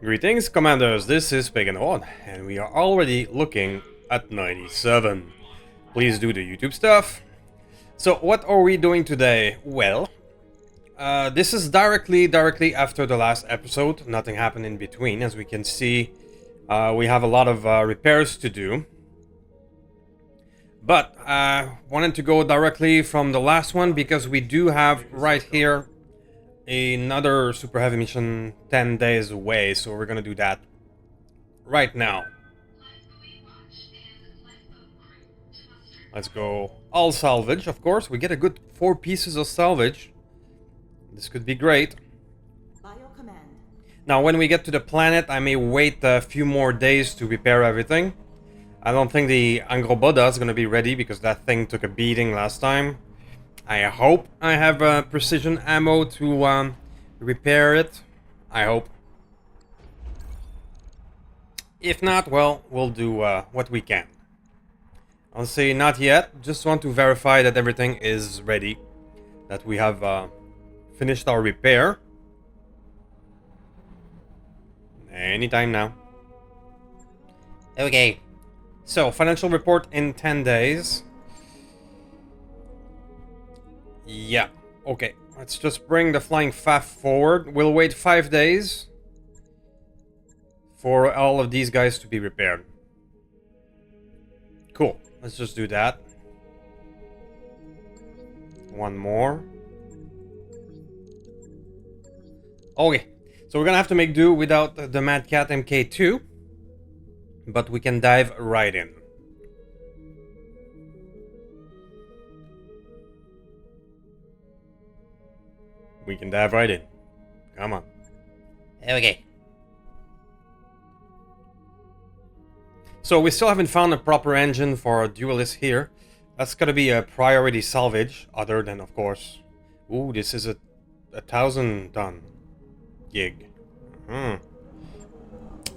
Greetings, Commanders, this is Pagan Horde, and we are already looking at 97. Please do the YouTube stuff. So, what are we doing today? Well, this is directly after the last episode. Nothing happened in between. As we can see, we have a lot of repairs to do. But wanted to go directly from the last one because we do have right here another super heavy mission 10 days away, so we're gonna do that right now. Let's go all salvage, of course. We get a good 4 pieces of salvage. This could be great. By your command. Now, when we get to the planet, I may wait a few more days to repair everything. I don't think the Angroboda is gonna be ready because that thing took a beating last time. I hope I have precision ammo to repair it. I hope. If not, well, we'll do what we can. I'll say not yet. Just want to verify that everything is ready. That we have finished our repair. Anytime now. Okay. So, financial report in 10 days. Yeah, okay. Let's just bring the flying faff forward. We'll wait 5 days for all of these guys to be repaired. Cool. Let's just do that. One more. Okay. So we're gonna have to make do without the Mad Cat MK2. But we can dive right in. We can dive right in. Come on. Okay. So we still haven't found a proper engine for our duelist here. That's gonna be a priority salvage, other than, of course... Ooh, this is a 1,000-ton gig.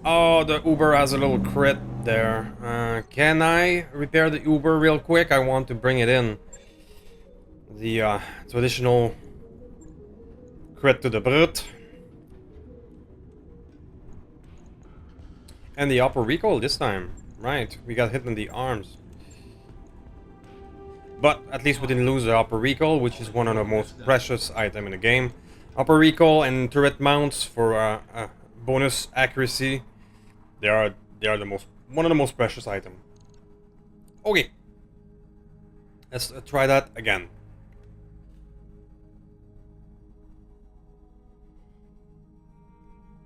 Oh, the Uber has a little crit there. Can I repair the Uber real quick? I want to bring it in. The traditional... crit to the brute. And the upper recoil this time. Right, we got hit in the arms. But at least we didn't lose the upper recoil, which is one of the most precious items in the game. Upper recoil and turret mounts for bonus accuracy. They are one of the most precious items. Okay. Let's try that again.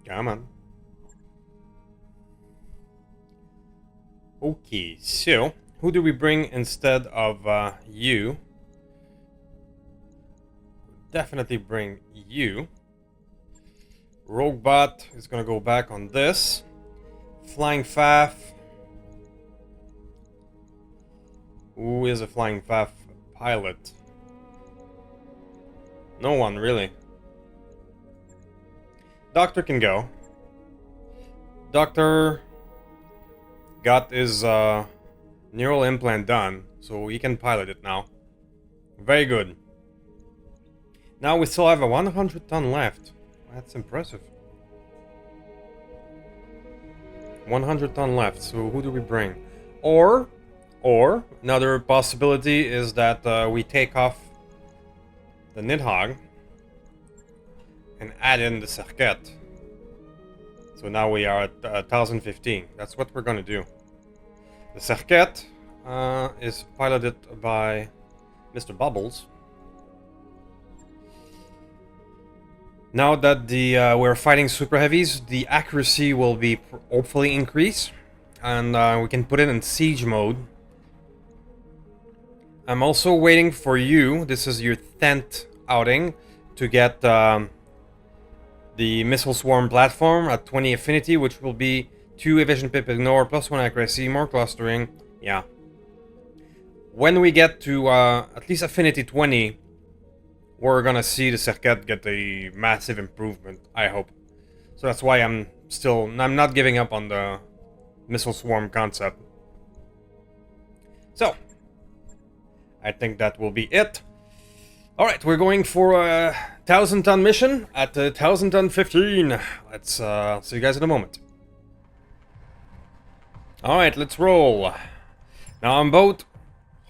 Come on. Okay, so who do we bring instead of you? Definitely bring you. Roguebot is gonna go back on this. Flying Faff. Who is a Flying Faff pilot? No one, really. Doctor can go. Doctor got his neural implant done, so he can pilot it now. Very good. Now we still have a 100-ton left. That's impressive. 100-ton left, so who do we bring? Or another possibility is that we take off the Nidhogg and add in the Serket. So now we are at 1,015. That's what we're gonna do. The Serket is piloted by Mr. Bubbles. Now that we're fighting super heavies, the accuracy will be hopefully increase, and we can put it in siege mode. I'm also waiting for you. This is your 10th outing to get the missile swarm platform at 20 affinity, which will be 2 evasion pip ignore, +1 accuracy, more clustering. Yeah. When we get to at least affinity 20, we're gonna see the Serket get a massive improvement, I hope. So that's why I'm not giving up on the missile swarm concept. So, I think that will be it. Alright, we're going for 1,000-ton mission at 1,000-ton 15. Let's see you guys in a moment. Alright, let's roll. Now I'm both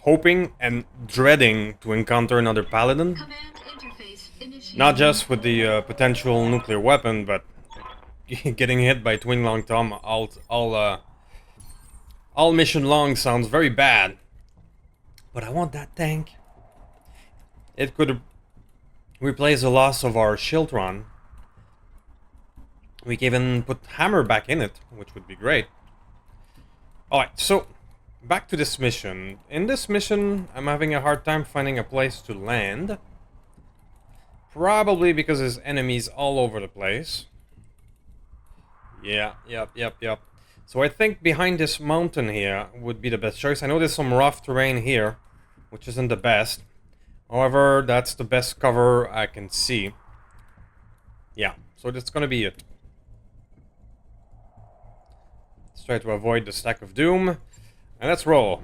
hoping and dreading to encounter another paladin. Not just with the potential nuclear weapon, but getting hit by Twin Long Tom all mission long sounds very bad. But I want that tank. It could replace the loss of our Shiltron. We can even put Hammer back in it, which would be great. Alright, so back to this mission. In this mission, I'm having a hard time finding a place to land. Probably because there's enemies all over the place. Yeah, yep. So I think behind this mountain here would be the best choice. I know there's some rough terrain here, which isn't the best. However, that's the best cover I can see. Yeah, so that's gonna be it. Let's try to avoid the stack of doom. And let's roll.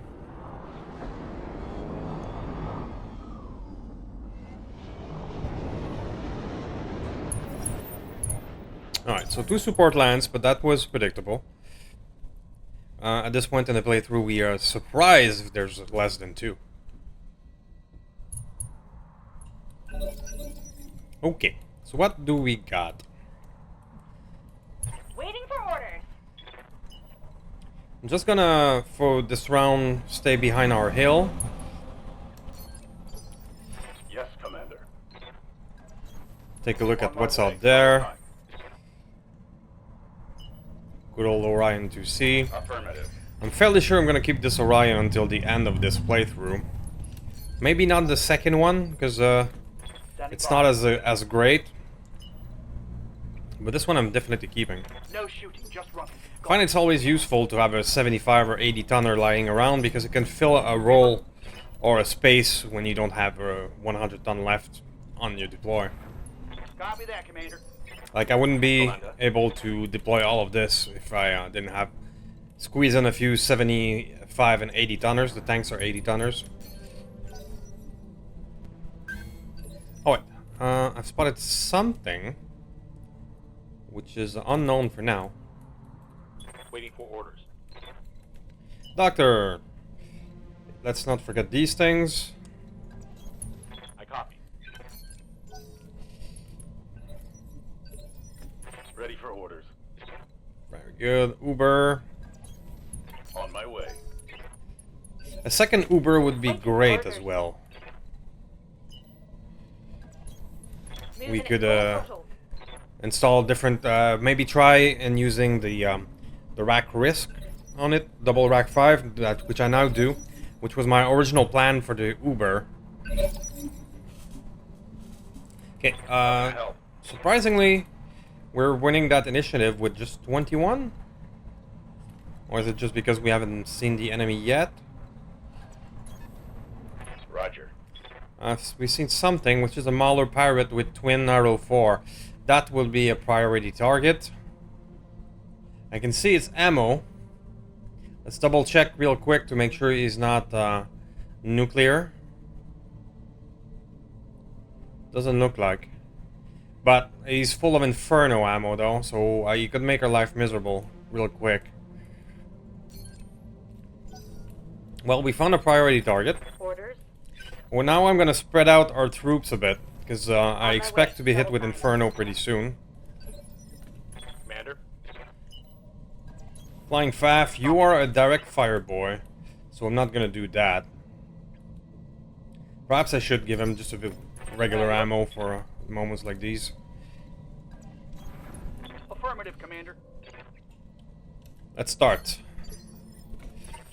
Alright, so 2 support lands, but that was predictable. At this point in the playthrough, we are surprised if there's less than 2. Okay, so what do we got? Waiting for orders. I'm just gonna, for this round, stay behind our hill. Yes, Commander. Take a look at what's out there. Good old Orion 2C. Affirmative. I'm fairly sure I'm gonna keep this Orion until the end of this playthrough. Maybe not the second one, because it's not as great. But this one I'm definitely keeping. No shooting, just run. I find it's always useful to have a 75 or 80 tonner lying around because it can fill a role or a space when you don't have a 100 ton left on your deploy. Copy that, Commander. Like, I wouldn't be able to deploy all of this if I didn't have... Squeeze in a few 75 and 80 tonners. The tanks are 80 tonners. Oh wait, I've spotted something which is unknown for now. Waiting for orders. Doctor! Let's not forget these things. I copy. Ready for orders. Very good. Uber. On my way. A second Uber would be great as well. We could install different, maybe try and using the rack risk on it, double rack 5, which I now do, which was my original plan for the Uber. Okay, surprisingly, we're winning that initiative with just 21? Or is it just because we haven't seen the enemy yet? Roger. We've seen something, which is a Mauler Pirate with twin arrow 4. That will be a priority target. I can see its ammo. Let's double check real quick to make sure he's not nuclear. Doesn't look like. But he's full of Inferno ammo though, so you could make our life miserable real quick. Well, we found a priority target. Orders. Well, now I'm gonna spread out our troops a bit, because I expect to be hit with Inferno pretty soon. Commander. Flying Faf, you are a direct fire boy, so I'm not gonna do that. Perhaps I should give him just a bit of regular ammo for moments like these. Affirmative, Commander. Let's start.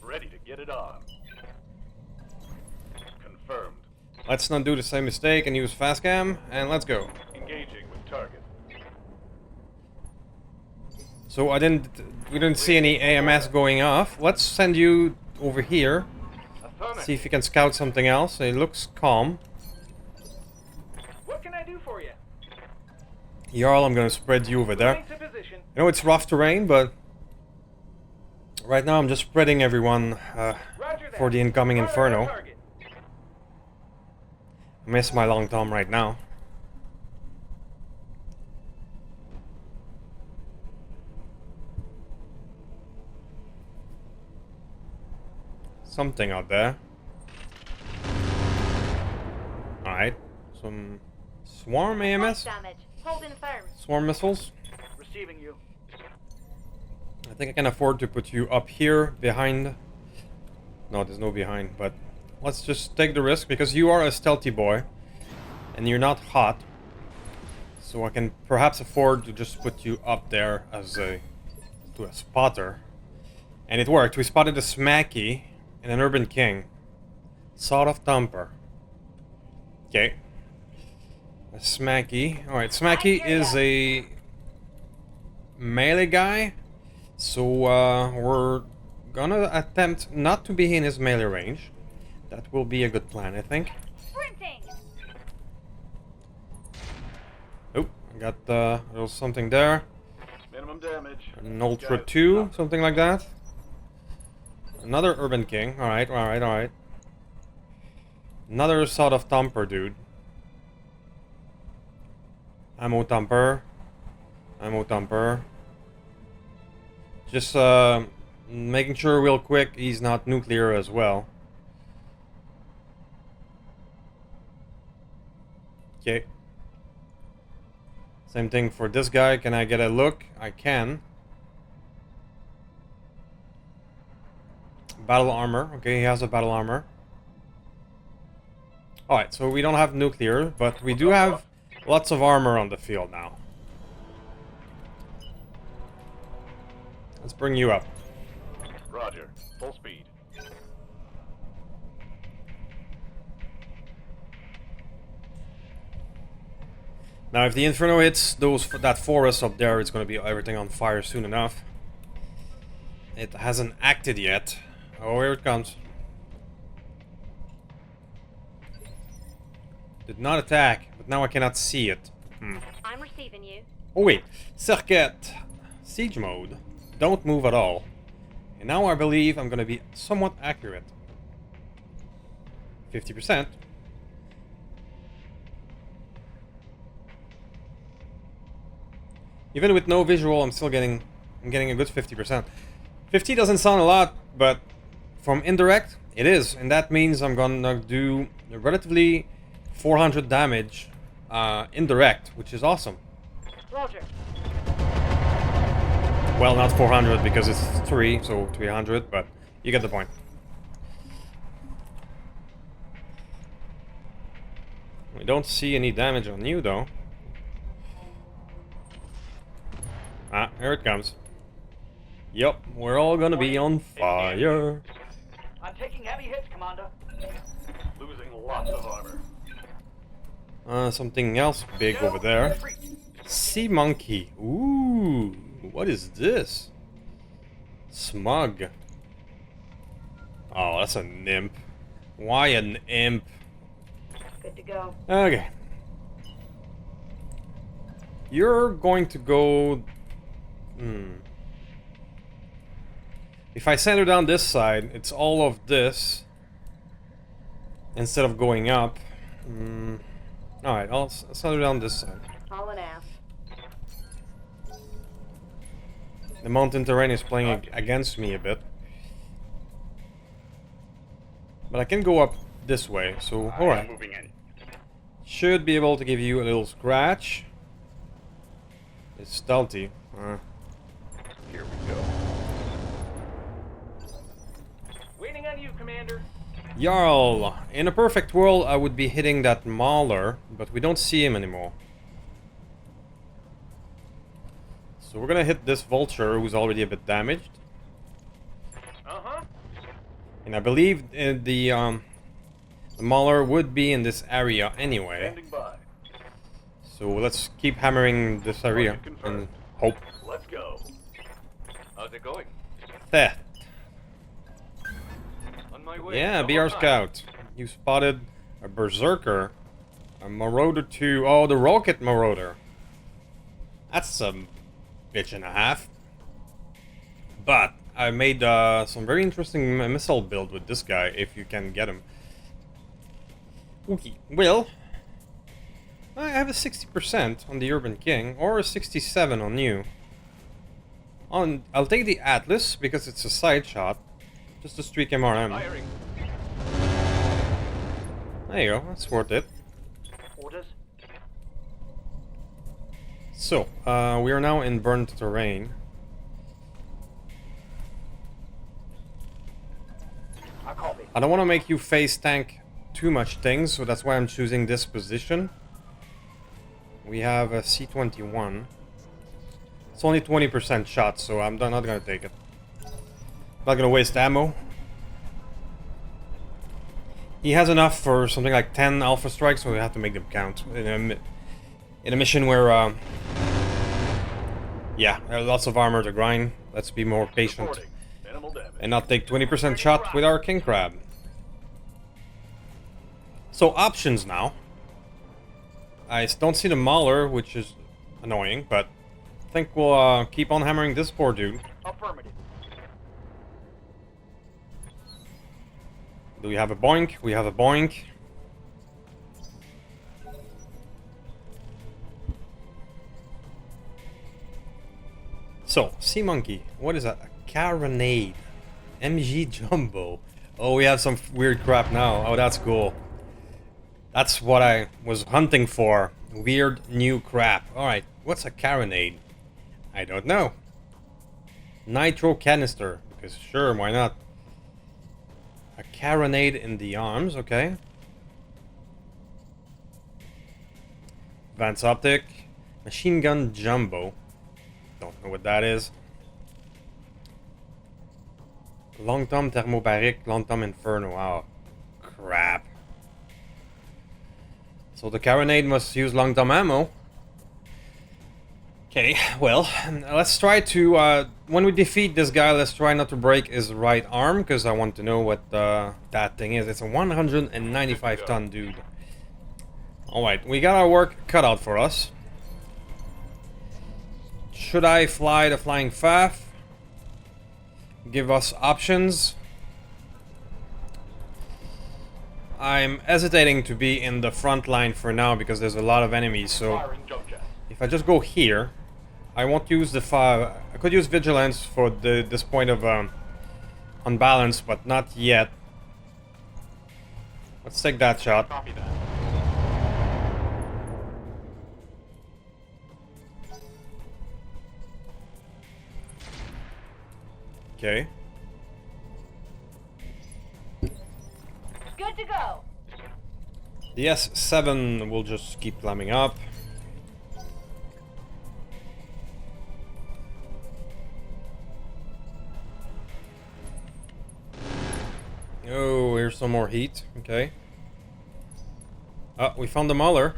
Ready to get it on. Confirmed. Let's not do the same mistake and use fast cam, and let's go. Engaging with target. So we didn't see any AMS going off. Let's send you over here. See if you can scout something else. It looks calm. What can I do for you? Jarl, I'm gonna spread you over there. I know it's rough terrain, but right now I'm just spreading everyone for the incoming Inferno. I miss my long tom right now. something out there. Alright. Some swarm AMS? Damage. Holding firm. Swarm missiles? Receiving you. I think I can afford to put you up here behind. No, there's no behind, but let's just take the risk because you are a stealthy boy and you're not hot. So I can perhaps afford to just put you up there as a spotter. And it worked. We spotted a Smacky and an Urban King. Sort of Thumper. Okay. A Smacky. Alright, Smacky is a melee guy. So we're gonna attempt not to be in his melee range. That will be a good plan, I think. Sprinting. Oh, I got a little something there. Minimum damage. An Ultra Got it. 2, something like that. Another Urban King. Alright, alright, alright. Another sort of Thumper, dude. Ammo Thumper. Ammo Thumper. Just making sure real quick he's not nuclear as well. Okay. Same thing for this guy. Can I get a look? I can. Battle armor. Okay, he has a battle armor. Alright, so we don't have nuclear, but we do have lots of armor on the field now. Let's bring you up. Roger. Full speed. Now, if the Inferno hits that forest up there, it's going to be everything on fire soon enough. It hasn't acted yet. Oh, here it comes. Did not attack, but now I cannot see it. I'm receiving you. Oh wait, Circuit. Siege mode. Don't move at all. And now I believe I'm going to be somewhat accurate. 50%. Even with no visual, I'm getting a good 50%. 50 doesn't sound a lot, but from indirect, it is. And that means I'm gonna do relatively 400 damage indirect, which is awesome. Roger. Well, not 400 because it's 3, so 300, but you get the point. We don't see any damage on you, though. Ah, here it comes. Yup, we're all gonna be on fire. I'm taking heavy hits, Commander. Losing lots of armor. Something else big over there. Sea monkey. Ooh, what is this? Smug. Oh, that's a nymph. Why an imp? Good to go. Okay. You're going to go... If I send her down this side, it's all of this. Instead of going up. Alright, I'll send her down this side. All an ass. The mountain terrain is playing against me a bit. But I can go up this way, so alright. Moving in. Should be able to give you a little scratch. It's stealthy. Here we go. Waiting on you, Commander. Jarl! In a perfect world, I would be hitting that Mauler, but we don't see him anymore. So we're gonna hit this Vulture, who's already a bit damaged. Uh-huh. And I believe the Mauler would be in this area anyway. Standing by. So let's keep hammering this area and hope. Let's go. How's it going? Theft. On my way. Yeah, Double BR time. Scout. You spotted a Berserker. A Marauder 2. Oh, the Rocket Marauder. That's some bitch and a half. But I made some very interesting missile build with this guy, if you can get him. Okay, well, I have a 60% on the Urban King, or a 67 on you. I'll take the Atlas, because it's a side shot. Just a streak MRM. Firing. There you go, that's worth it. Orders. So, we are now in burnt terrain. I copy. I don't want to make you face tank too much things, so that's why I'm choosing this position. We have a C-21. It's only 20% shot, so I'm not gonna take it. Not gonna waste ammo. He has enough for something like 10 alpha strikes, so we have to make them count. In a mission where, yeah, lots of armor to grind. Let's be more patient. Reporting. Minimal damage. And not take 20% shot with our king crab. So options now. I don't see the mauler, which is annoying, but I think we'll keep on hammering this poor dude. Affirmative. Do we have a boink? We have a boink. So, Sea Monkey. What is that? A carronade. MG Jumbo. Oh, we have some weird crap now. Oh, that's cool. That's what I was hunting for. Weird new crap. Alright, what's a carronade? I don't know. Nitro canister. Because sure, why not? A carronade in the arms, okay. Advanced optic. Machine gun jumbo. Don't know what that is. Long tom thermobaric, long tom inferno. Oh, crap. So the carronade must use long tom ammo. Okay, well, let's try to, when we defeat this guy, let's try not to break his right arm, because I want to know what that thing is. It's a 195 ton dude. Alright, we got our work cut out for us. Should I fly the Flying Faf? Give us options. I'm hesitating to be in the front line for now because there's a lot of enemies, so Firing jump jet. if I just go here, I won't use the fire. I could use vigilance for this point of unbalance, but not yet. Let's take that shot. Copy that. Okay. Good to go. The S7 will just keep climbing up. Oh, here's some more heat. Okay. Oh, we found the mauler.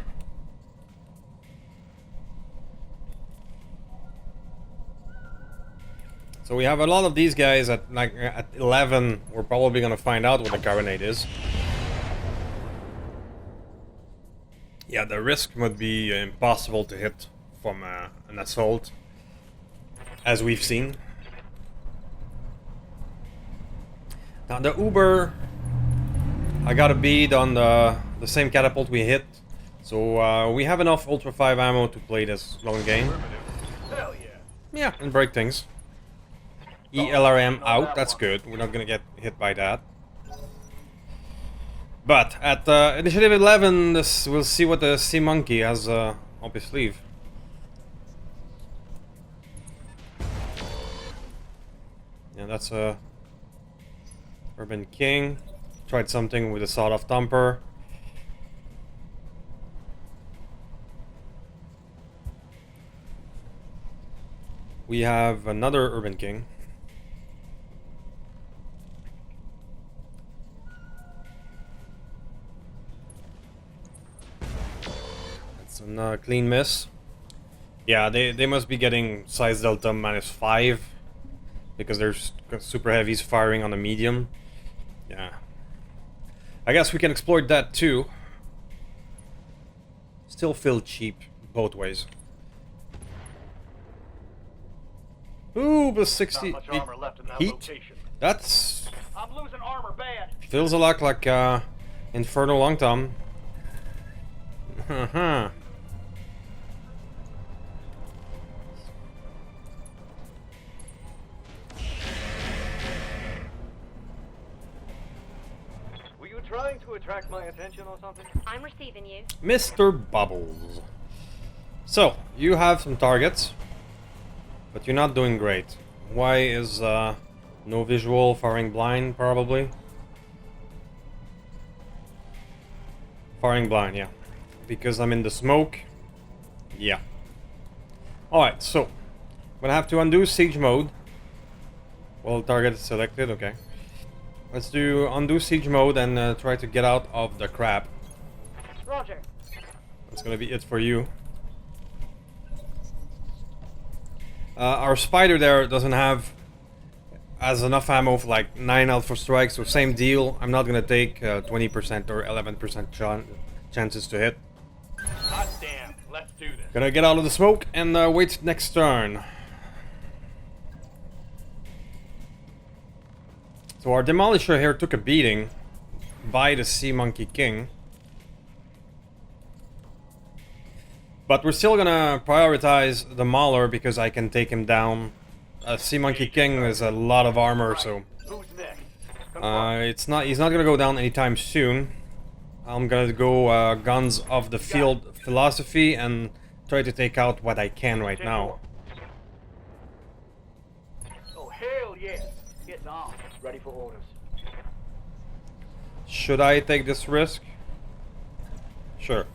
So we have a lot of these guys at 11. We're probably gonna find out what the carronade is. Yeah, the risk would be impossible to hit from an assault, as we've seen. Now the Uber, I got a bead on the same catapult we hit, so we have enough Ultra 5 ammo to play this long game. Affirmative. Hell yeah. Yeah, and break things. ELRM out, that's good. We're not gonna get hit by that. But at Initiative 11, we'll see what the Sea Monkey has up his sleeve. Yeah, that's a Urban King. Tried something with a sawed-off thumper. We have another Urban King. That's a clean miss. Yeah, they must be getting size delta -5 because there's super heavies firing on a medium. Yeah. I guess we can exploit that too. Still feel cheap both ways. Ooh, but 60 Not much armor left in that heat. location. That's I'm losing armor bad. feels a lot like Inferno Long Tom. Haha. trying to attract my attention or something? I'm receiving you. Mr. Bubbles. So, you have some targets, but you're not doing great. Why is no visual, firing blind, probably? Firing blind, yeah. Because I'm in the smoke. Yeah. Alright, so I'm gonna have to undo siege mode. Well, target is selected, okay. Let's do undo siege mode and try to get out of the crap. Roger. That's gonna be it for you. Our spider there doesn't have as enough ammo for like 9 alpha strikes, so same deal. I'm not gonna take 20% or 11% chances to hit. Hot damn, let's do this. Gonna get out of the smoke and wait next turn. So our Demolisher here took a beating by the Sea Monkey King. But we're still gonna prioritize the Mauler because I can take him down. Sea Monkey King has a lot of armor, so Who's next? he's not gonna go down anytime soon. I'm gonna go guns of the field philosophy and try to take out what I can right now. Oh hell yes. Getting on. Ready for orders. Should I take this risk? Sure.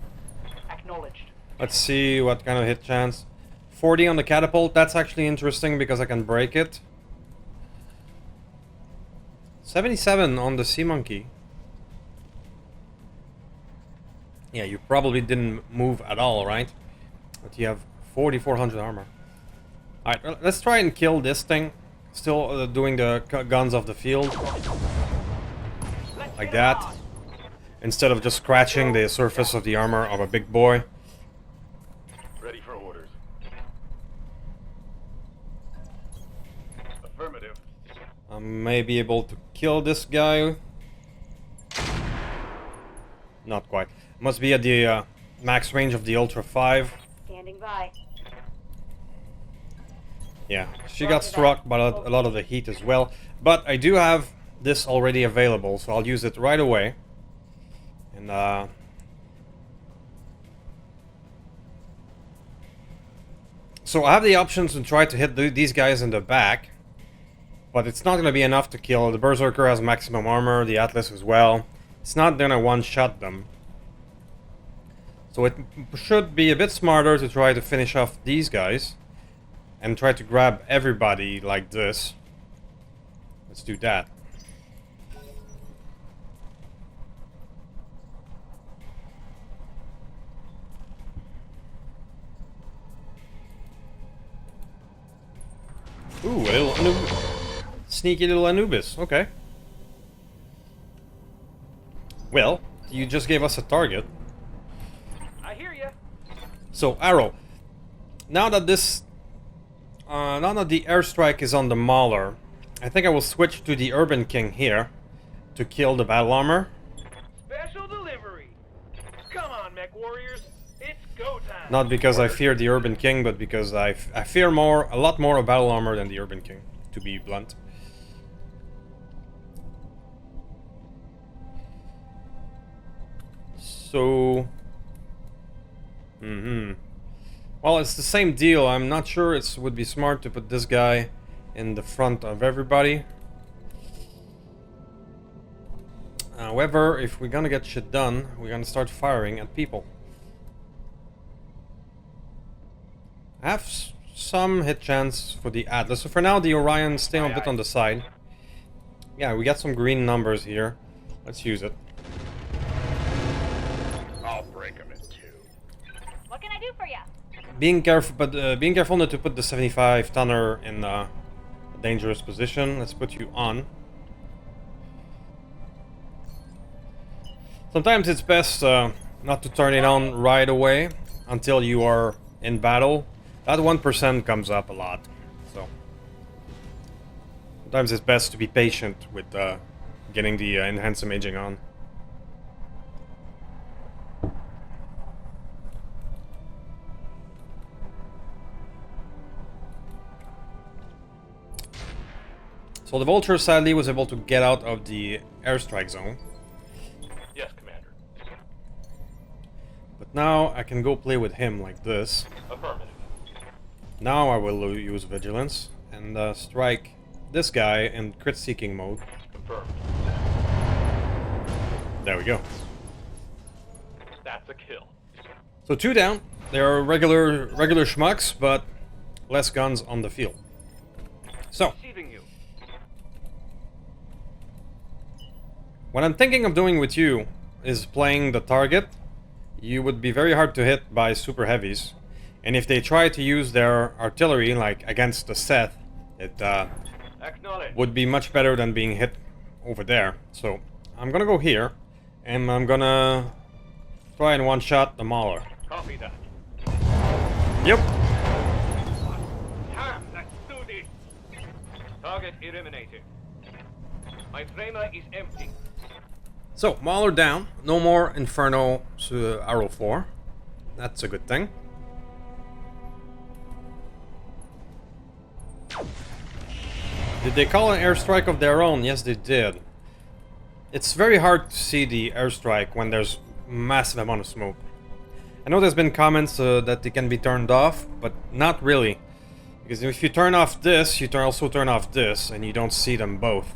Acknowledged. Let's see what kind of hit chance. 40 on the catapult, that's actually interesting because I can break it. 77 on the Sea Monkey. Yeah, you probably didn't move at all, right? But you have 4,400 armor. Alright, let's try and kill this thing. Still doing the guns of the field. Like that. Instead of just scratching the surface of the armor of a big boy. Ready for orders. Affirmative. I may be able to kill this guy. Not quite. Must be at the max range of the Ultra 5. Standing by. Yeah, she got struck by a lot of the heat as well. But I do have this already available, so I'll use it right away. And so I have the options to try to hit these guys in the back. But it's not going to be enough to kill. The Berserker has maximum armor, the Atlas as well. It's not going to one-shot them. So it should be a bit smarter to try to finish off these guys. And try to grab everybody like this. Let's do that. Ooh, a little sneaky little Anubis. Okay. Well, you just gave us a target. I hear you. So, Arrow. Now that this... now that the airstrike is on the Mauler, I think I will switch to the Urban King here to kill the battle armor. Special delivery. Come on, mech warriors. It's go time. Not because I fear the Urban King, but because I fear a lot more of battle armor than the Urban King, to be blunt. So... Well, it's the same deal. I'm not sure it would be smart to put this guy in the front of everybody. However, if we're gonna get shit done, we're gonna start firing at people. I have some hit chance for the Atlas. So for now, the Orion stay a bit on the side. Yeah, we got some green numbers here. Let's use it. I'll break them in two. What can I do for you? Being careful, but being careful not to put the 75 tonner in a dangerous position. Let's put you on. Sometimes it's best not to turn it on right away until you are in battle. That 1% comes up a lot, so sometimes it's best to be patient with getting the enhanced imaging on. So the Vulture sadly was able to get out of the airstrike zone. But now I can go play with him like this. Affirmative. Now I will use vigilance and strike this guy in crit seeking mode. Confirmed. There we go. That's a kill. So 2 down. They are regular schmucks, but less guns on the field. So Receiving you. what I'm thinking of doing with you is playing the target. You would be very hard to hit by super heavies, and if they try to use their artillery like against the Seth, it Acknowledge. would be much better than being hit over there. So I'm gonna go here, and I'm gonna try and one-shot the Mauler. Copy that. Yep. Let's do this. Target eliminated. My framer is empty. So Mauler down. No more Inferno arrow 4. That's a good thing. Did they call an airstrike of their own? Yes, they did. It's very hard to see the airstrike when there's massive amount of smoke. I know there's been comments that they can be turned off, but not really. Because if you turn off this, you also turn off this, and you don't see them both.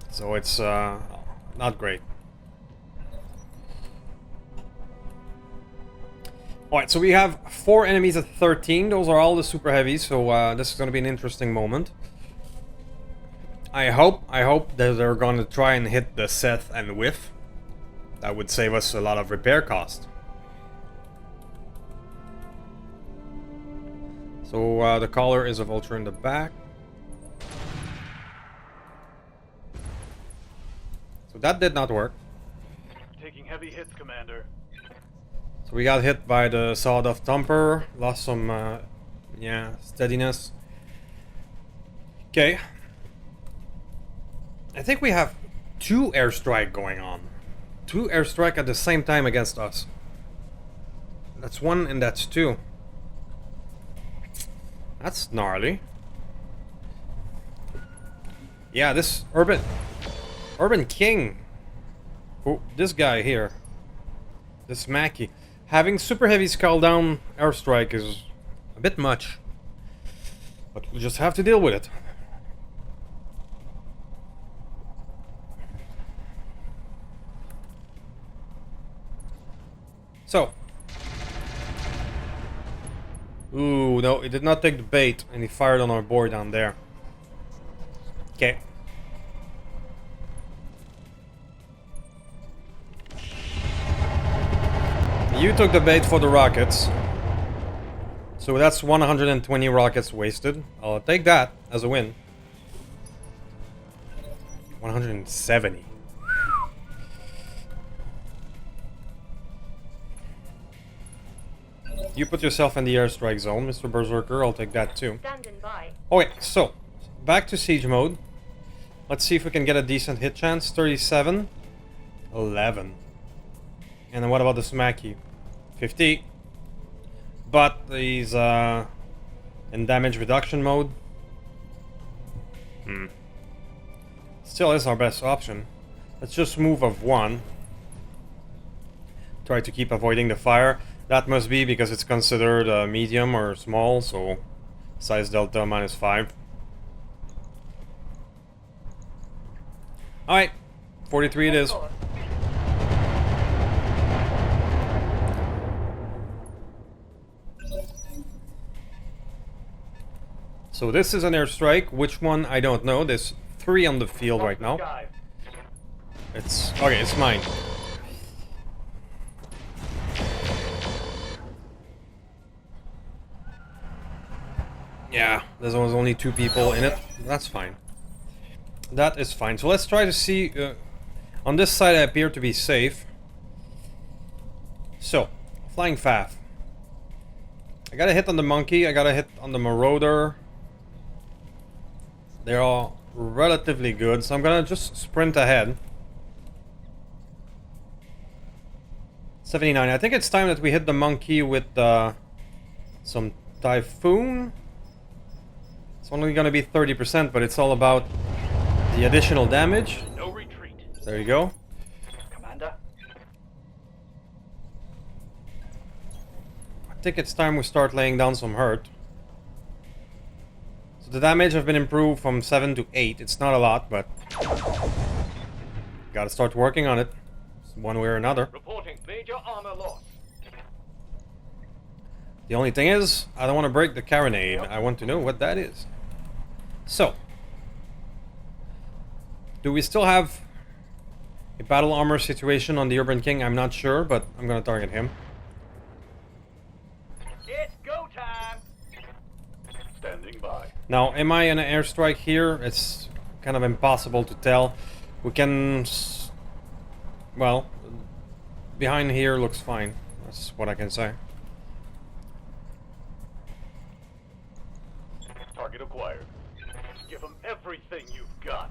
So it's not great. Alright, so we have 4 enemies at 13. Those are all the super heavies, so this is going to be an interesting moment. I hope that they're going to try and hit the Seth and whiff. That would save us a lot of repair cost. So the collar is a vulture in the back. So that did not work. Taking heavy hits, Commander. So we got hit by the sawed-off thumper, lost some, yeah, steadiness. Okay. I think we have 2 airstrike going on. 2 airstrike at the same time against us. That's 1 and that's 2. That's gnarly. Yeah, this Urban King. Oh, this guy here. This Mackie. Having super heavies call down airstrike is a bit much. But we'll just have to deal with it. So. Ooh, no, he did not take the bait, and he fired on our boy down there. Okay. You took the bait for the rockets. So that's 120 rockets wasted. I'll take that as a win. 170. You put yourself in the airstrike zone, Mr. Berserker. I'll take that too. Standing by. Okay, so back to siege mode. Let's see if we can get a decent hit chance. 37, 11. And then what about the Smacky? 50. But he's in damage reduction mode. Still is our best option. Let's just move of 1. Try to keep avoiding the fire. That must be because it's considered medium or small, so size delta -5. Alright, 43 it is. So this is an airstrike. Which one? I don't know. There's 3 on the field right now. It's... okay, it's mine. Yeah, there's only 2 people in it. That's fine. That is fine. So let's try to see... on this side I appear to be safe. So, Flying Faff. I got a hit on the monkey, I got a hit on the marauder. They're all relatively good, so I'm gonna just sprint ahead. 79. I think it's time that we hit the monkey with some Typhoon. It's only gonna be 30%, but it's all about the additional damage. No retreat. There you go. Commander. think it's time we start laying down some hurt. So the damage have been improved from 7 to 8. It's not a lot, but gotta start working on it, one way or another. Reporting major armor loss. The only thing is, I don't want to break the carronade. I want to know what that is. So, do we still have a battle armor situation on the Urban King? I'm not sure, but I'm gonna target him. It's go time. Standing by. Now, am I in an airstrike here? It's kind of impossible to tell. We can... well, behind here looks fine. That's what I can say. Target acquired. Give them everything you've got.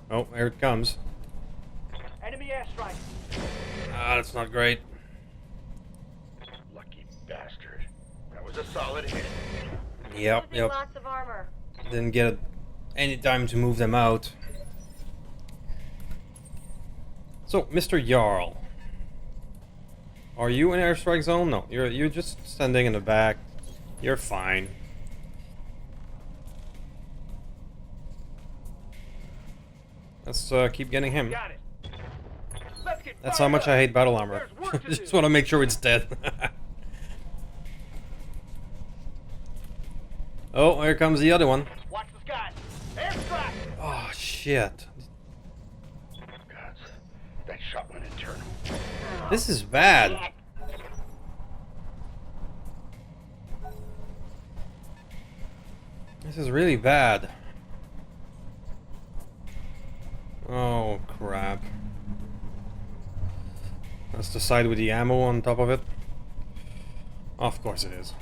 Oh, here it comes. Enemy airstrike. Ah, that's not great. Lucky bastard. That was a solid hit. Yep, Losing yep. lots of armor. Didn't get any time to move them out. So, Mr. Jarl. Are you in airstrike zone? No, you're just standing in the back. You're fine. Let's keep getting him. Got it. Let's get That's how much I hate battle armor. There's work to Just do. want to make sure it's dead. Oh, here comes the other one. Watch the skies. Airstrike. Oh, shit. God, that shot went internal. This is bad. This is really bad. Oh, crap. That's the side with the ammo on top of it. Of course it is.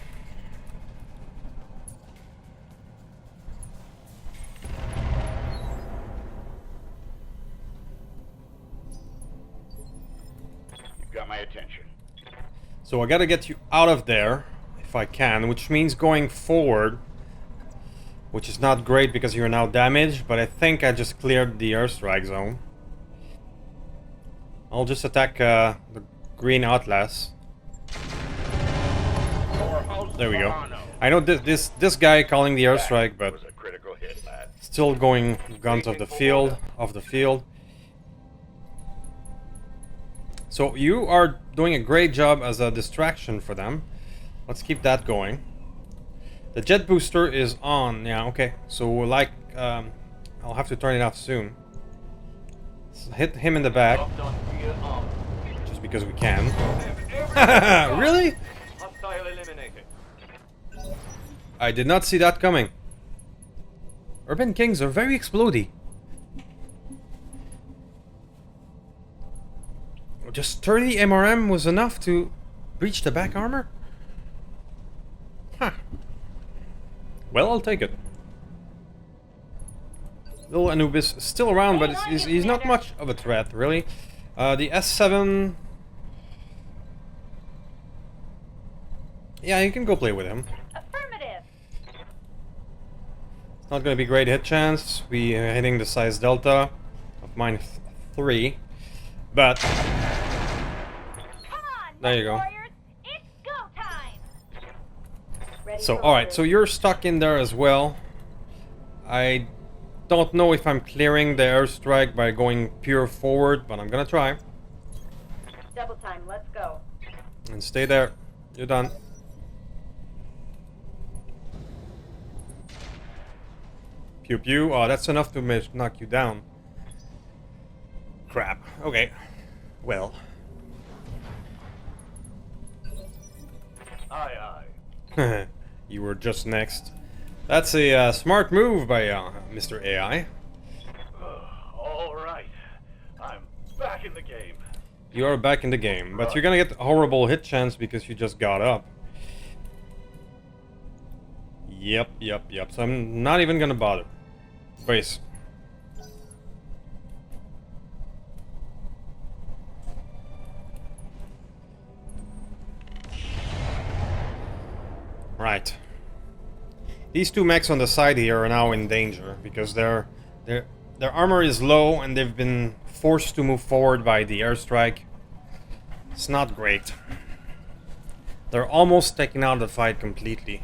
You've got my attention. So I gotta get you out of there, if I can, which means going forward. Which is not great because you're now damaged, but I think I just cleared the airstrike zone. I'll just attack the green Atlas. There we go. I know this guy calling the airstrike, but was a critical hit, lad. still going guns of the field, So you are doing a great job as a distraction for them. Let's keep that going. The jet booster is on. Yeah, okay. So like, I'll have to turn it off soon. So hit him in the back, just because we can. Really? Hostile eliminated. I did not see that coming. Urban Kings are very explodey. Just 30 MRM was enough to breach the back armor? Huh. Well, I'll take it. Little Anubis is still around, but he's not much of a threat, really. The S7... yeah, you can go play with him. Affirmative. It's not going to be great hit chance. We are hitting the size delta of -3. But... Come on, there you go. warriors. It's go time. Ready So, for alright, so orders. you're stuck in there as well. I don't know if I'm clearing the airstrike by going pure forward, but I'm gonna try. Double time. Let's go. And stay there. You're done. Pew pew. Oh, that's enough to knock you down. Crap. Okay. Well. Aye, aye. You were just next. That's a smart move by Mr. AI. All right. I'm back in the game. You are back in the game, but you're gonna get a horrible hit chance because you just got up. Yep. So I'm not even gonna bother. Brace. Right. These two mechs on the side here are now in danger because they're Their armor is low and they've been forced to move forward by the airstrike. It's not great. They're almost taking out the fight completely.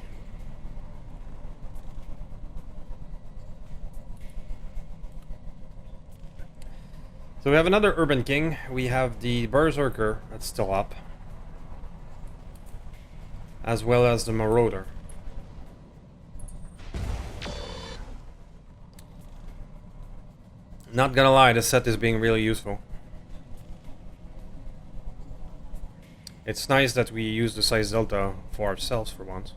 So we have another Urban King. We have the Berserker that's still up. As well as the Marauder. Not gonna lie, this set is being really useful. It's nice that we use the size delta for ourselves for once.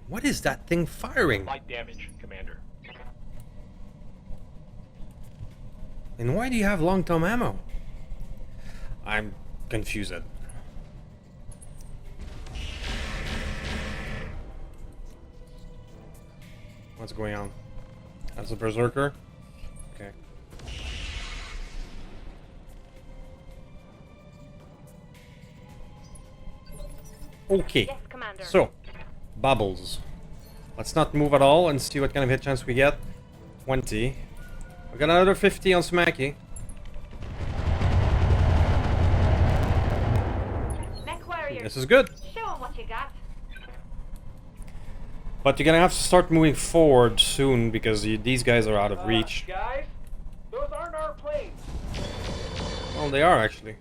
What is that thing firing? Light damage, Commander. And why do you have long-term ammo? I'm confused. What's going on? That's a Berserker? Okay. Okay. Yes, Commander. So, bubbles. Let's not move at all and see what kind of hit chance we get. 20. We got another 50 on Smacky. Mech warriors, This is good. show 'em what you got. But you're gonna have to start moving forward soon because these guys are out of reach. Guys, those aren't our planes. Well, they are actually.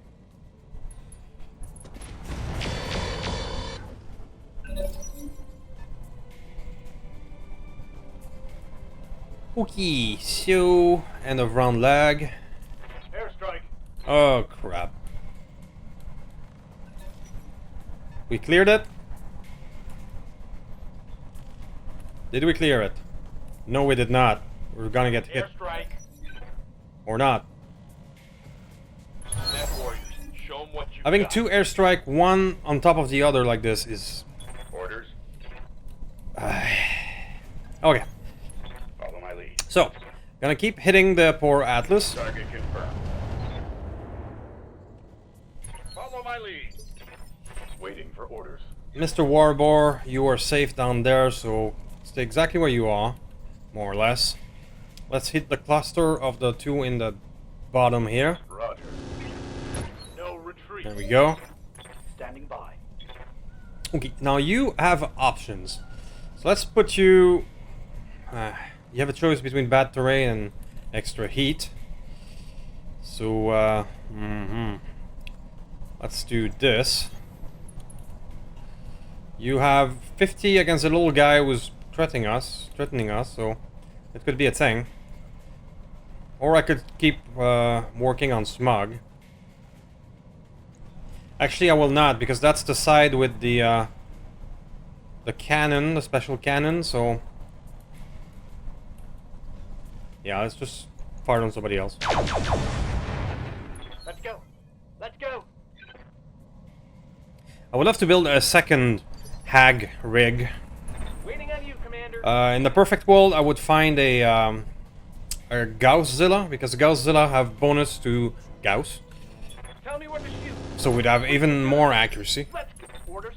Okay, so end of round lag. Airstrike. Oh crap. We cleared it? Did we clear it? No, we did not. We're gonna get hit. Airstrike. Or not. Mech warriors, show 'em what you Having got. two airstrike, one on top of the other like this is... Orders. Okay. Follow my lead. So, gonna keep hitting the poor Atlas. Target confirmed. Follow my lead. Waiting for orders. Mr. Warbor, you are safe down there, so stay exactly where you are, more or less. Let's hit the cluster of the two in the bottom here. Roger. No retreat. There we go. Standing by. Okay, now you have options. So let's put you... you have a choice between bad terrain and extra heat. So, let's do this. You have 50 against a little guy who's threatening us, so it could be a thing. Or I could keep working on Smug. Actually, I will not, because that's the side with the cannon, the special cannon, so... Yeah, let's just fire on somebody else. Let's go. Let's go. I would love to build a second Hag rig. Waiting on you, Commander. In the perfect world, I would find a Gausszilla, because Gausszilla have bonus to Gauss. Tell me what to shoot. So we'd have even more accuracy. Let's go. Orders.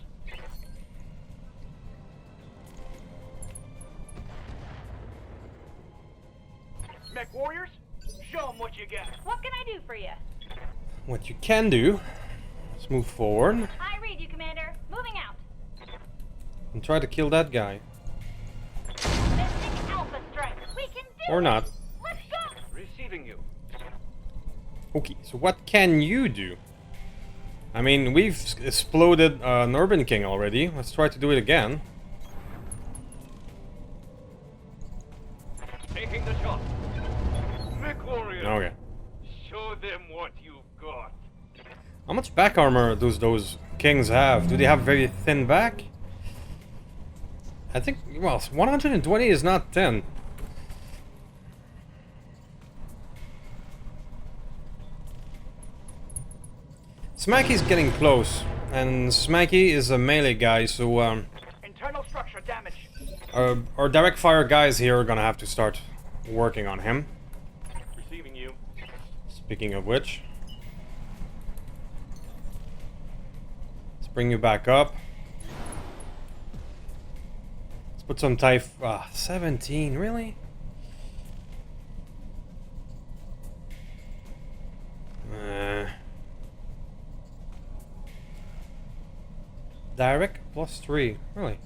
Mech warriors, show 'em what you got. What can I do for you? What you can do, let's move forward I read you, Commander. Moving out. and try to kill that guy. Mystic Alpha Strike. We can do Or it. not. Let's go. Receiving you. Okay, so what can you do? I mean, we've exploded an Urban King already. Let's try to do it again. Taking the shot. Mech warriors, Okay. show them what you've got. How much back armor does those kings have? Do they have very thin back? I think, well, 120 is not thin. Smacky's getting close, and Smacky is a melee guy, so Internal structure damage. our direct fire guys here are gonna have to start working on him. Receiving you. Speaking of which, let's bring you back up. put some type. 17, really? Direct +3, really?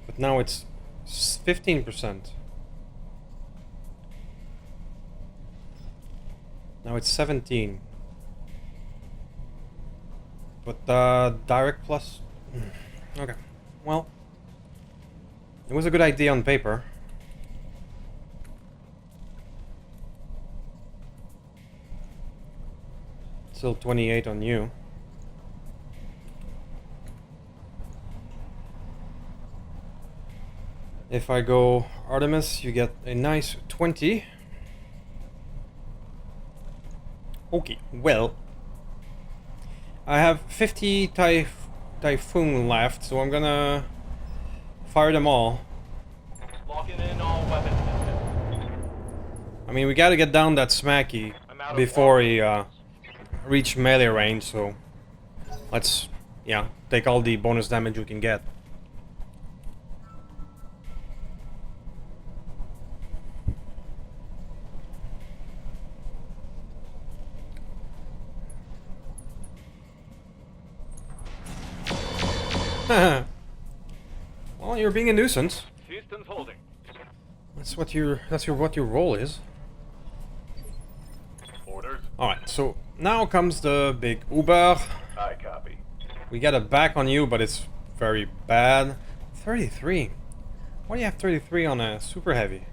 But now it's 15%. Now it's 17. But direct plus. Okay. Well, it was a good idea on paper. Still 28 on you. If I go Artemis, you get a nice 20. Okay, well, I have 50 Typhoon left, so I'm gonna fire them all. Locking in all weapon systems. I mean, we gotta get down that smacky before he reach melee range, so let's, yeah, take all the bonus damage we can get. Well, you're being a nuisance. Systems holding. That's what your role is. Orders. Alright, so now comes the big Uber. I copy. We got a back on you, but it's very bad. 33. Why do you have 33 on a super heavy?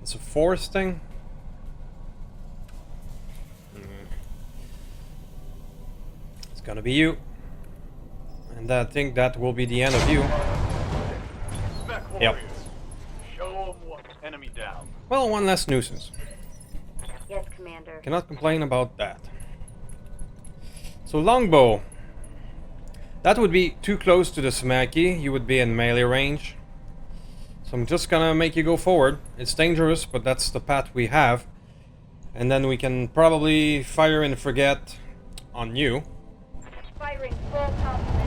It's a force thing? It's gonna be you. And I think that will be the end of you. Mech Yep. warriors. Show 'em what. Enemy down. Well, one less nuisance. Yes, Commander. Cannot complain about that. So longbow. That would be too close to the Smaki. You would be in melee range. So I'm just gonna make you go forward. It's dangerous, but that's the path we have. And then we can probably fire and forget on you. Firing full complement.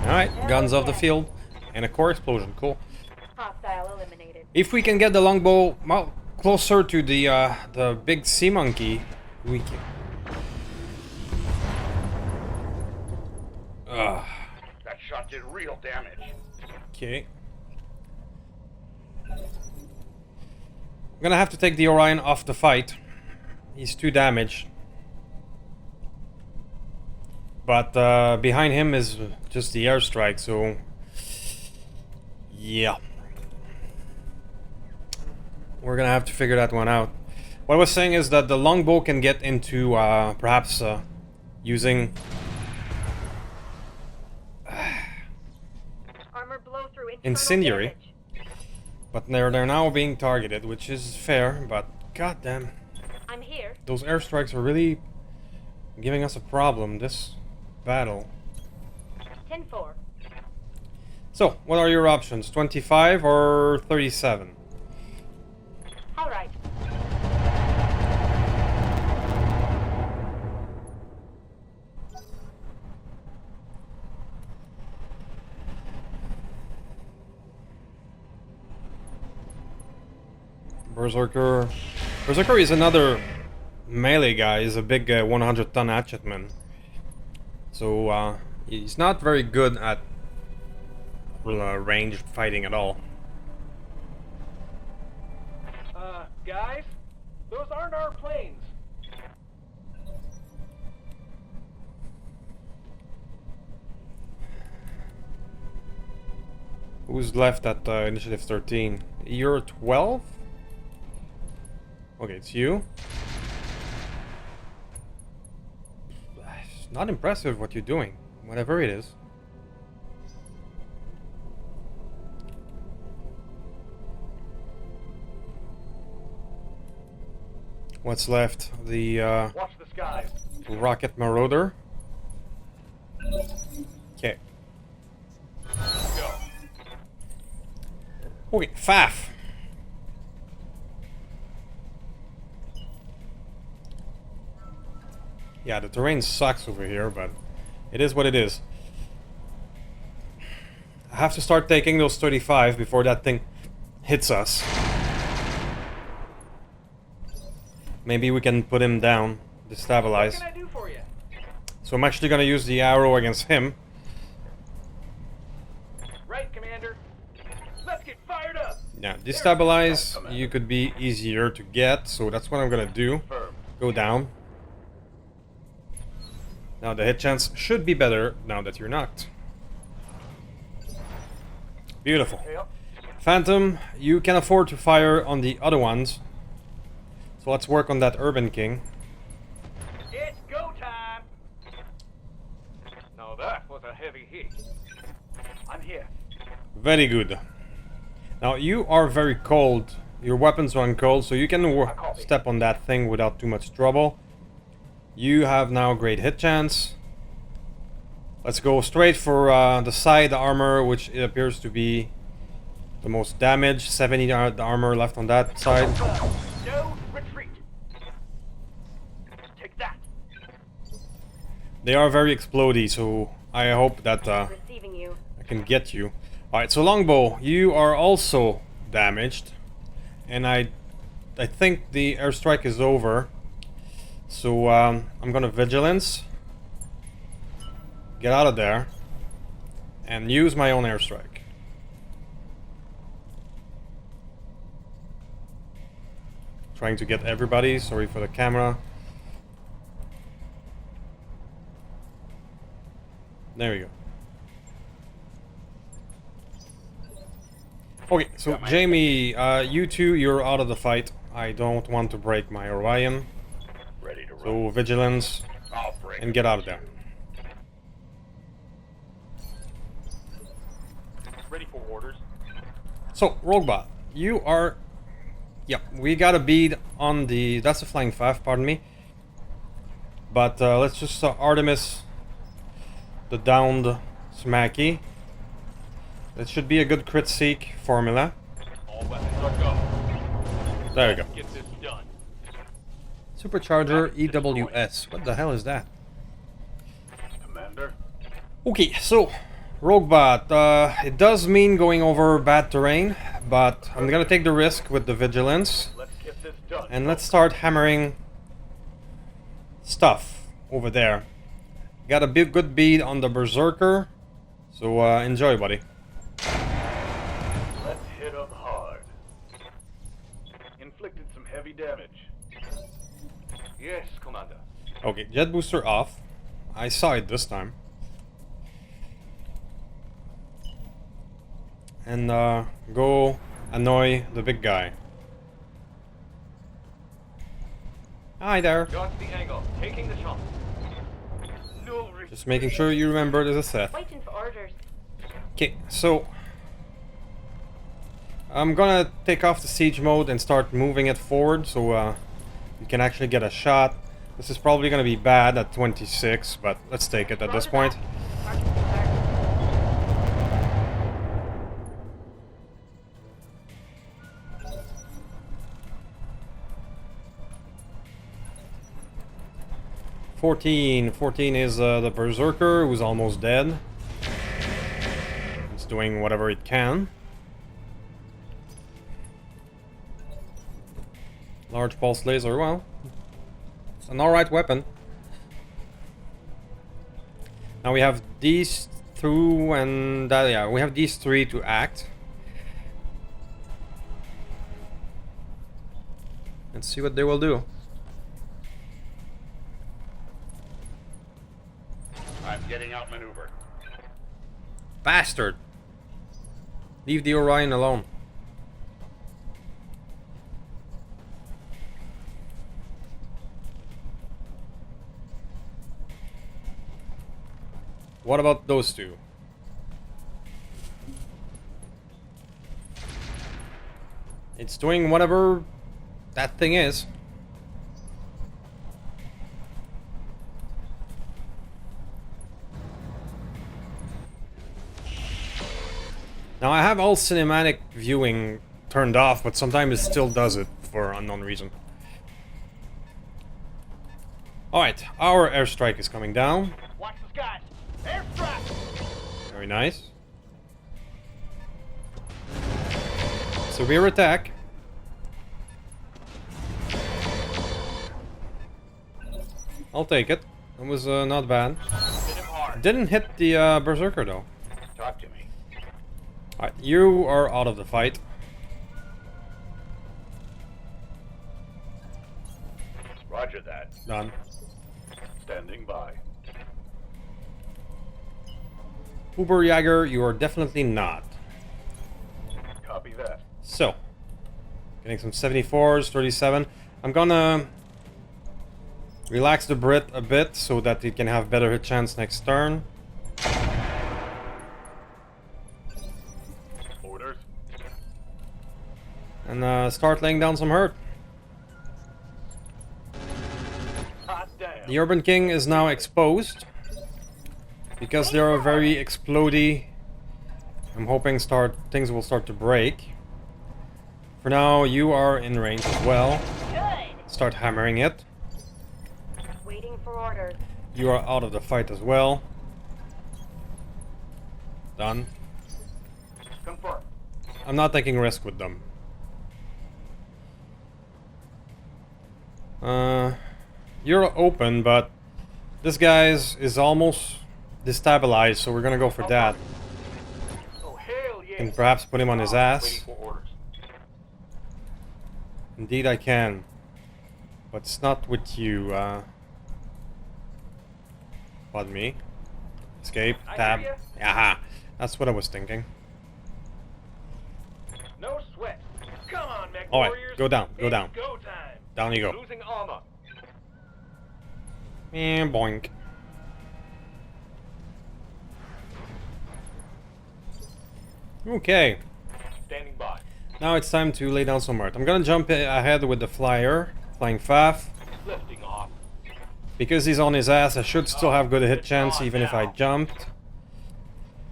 Alright, guns off the field. And a core explosion, cool. Hostile eliminated. If we can get the longbow closer to the big sea monkey, we can. That shot did real damage. Okay. I'm gonna have to take the Orion off the fight. He's too damaged. But behind him is just the airstrike, so yeah. We're gonna have to figure that one out. What I was saying is that the longbow can get into perhaps using Armor blow through Incendiary. damage. But they're now being targeted, which is fair, but goddamn. I'm here. Those airstrikes are really giving us a problem this battle. 10-4. So, what are your options? 25 or 37? All right. Berserker. Berserker is another melee guy. He's a big 100-ton hatchetman. So, he's not very good at ranged fighting at all. Guys, those aren't our planes. Who's left at Initiative 13? You're 12? Okay, it's you. It's not impressive what you're doing, whatever it is. What's left? The Watch the skies. Rocket Marauder. Okay. Go. Okay, Faf. Yeah, the terrain sucks over here, but it is what it is. I have to start taking those 35 before that thing hits us. Maybe we can put him down, What destabilize. can I do for you? So I'm actually gonna use the arrow against him. Right, Commander. Let's get fired up. Yeah, destabilize, you could be easier to get, so that's what I'm gonna do. Firm. Go down. Now the hit chance should be better now that you're knocked. Beautiful. Yep. Phantom, you can afford to fire on the other ones. So let's work on that Urban King. It's go time. Now that was a heavy hit. I'm here. Very good. Now you are very cold. Your weapons run cold, so you can step on that thing without too much trouble. You have now great hit chance. Let's go straight for the side armor, which it appears to be the most damage. 70 armor left on that side. No retreat. Take that. They are very explodey, so I hope that Receiving you. I can get you. Alright, so Longbow, you are also damaged. And I think the airstrike is over. So I'm gonna Vigilance. Get out of there. And use my own airstrike. Trying to get everybody, sorry for the camera. There we go. Okay, so Jamie, you two, you're out of the fight. I don't want to break my Orion. Ready to run. So Vigilance I'll break. and get out of there. Ready for orders. So, Roguebot, you are... Yep, we got a bead on the... That's a flying Faf, pardon me. But let's just Artemis the downed Smacky. That should be a good crit seek formula. All weapons are go. There we go. Get this done. Supercharger EWS. What the hell is that? Commander. Okay, so Roguebot, it does mean going over bad terrain, but I'm gonna take the risk with the Vigilance. Let's get this done. And let's start hammering stuff over there. Got a big good bead on the Berserker, so enjoy, buddy. Let's hit them hard. Inflicted some heavy damage. Yes, Commander. Okay, jet booster off. I saw it this time. And go annoy the big guy. Hi there. Got the angle. Taking the shot. No Just making sure you remember there's a set. Waiting for orders. Okay, so I'm gonna take off the siege mode and start moving it forward so you can actually get a shot. This is probably gonna be bad at 26, but let's take it at this point. Marking the target. 14 is the Berserker, who's almost dead. It's doing whatever it can. Large pulse laser, well, it's an alright weapon. Now we have these two and yeah, we have these three to act. Let's see what they will do. I'm getting outmaneuvered. Bastard! Leave the Orion alone. What about those two? It's doing whatever that thing is. Now I have all cinematic viewing turned off, but sometimes it still does it for unknown reason. Alright, our airstrike is coming down. Watch the skies. Airstrike! Very nice. Severe attack. I'll take it. That was not bad. Hit him hard. Didn't hit the berserker though. Talk to me. Alright, you are out of the fight. Roger that. Done. Standing by. Uberjäger, you are definitely not. Copy that. So, getting some 74s, 37. I'm gonna relax the Brit a bit so that it can have better hit chance next turn. Orders. And start laying down some hurt. Hot damn. The Urban King is now exposed. Because they are very explodey, I'm hoping things will start to break. For now, you are in range as well. Good. Start hammering it. Waiting for orders. You are out of the fight as well. Done. Confirm. I'm not taking risk with them. You're open, but this guy's is almost destabilized, so we're gonna go for that. Oh, hell yeah. And perhaps put him on his ass. Waiting for orders. Indeed I can. But it's not with you, Pardon me. Escape, I tab. hear Aha! That's what I was thinking. No sweat. Come on, Mech Alright, Warriors. go down, go It's down. Go time. Down you go. Losing armor. And boink. Okay. Standing by. Now it's time to lay down some hurt. I'm gonna jump ahead with the flyer, flying Faf. Lifting off. Because he's on his ass, I should still have good hit chance even if I jumped.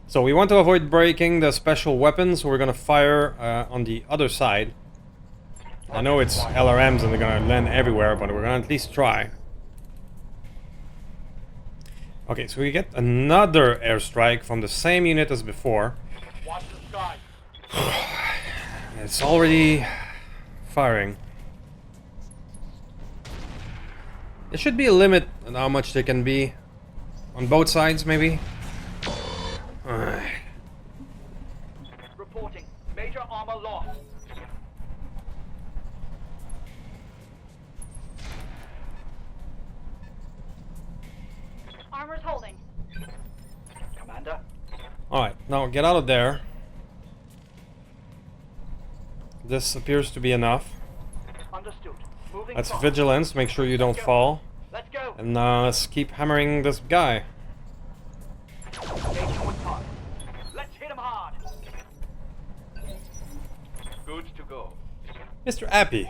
So we want to avoid breaking the special weapons, so we're gonna fire on the other side. I know it's LRMs and they're gonna land everywhere, but we're gonna at least try. Okay, so we get another airstrike from the same unit as before. Watch the sky. It's already firing. There should be a limit on how much they can be on both sides, maybe. Reporting. Major armor loss. Armor's holding. Commander. Alright, now get out of there. This appears to be enough. Understood. Moving That's fast. vigilance, make sure you don't fall. Let's go. And let's keep hammering this guy. Engaging with target. Let's hit him hard. Good to go. Mr. Appy.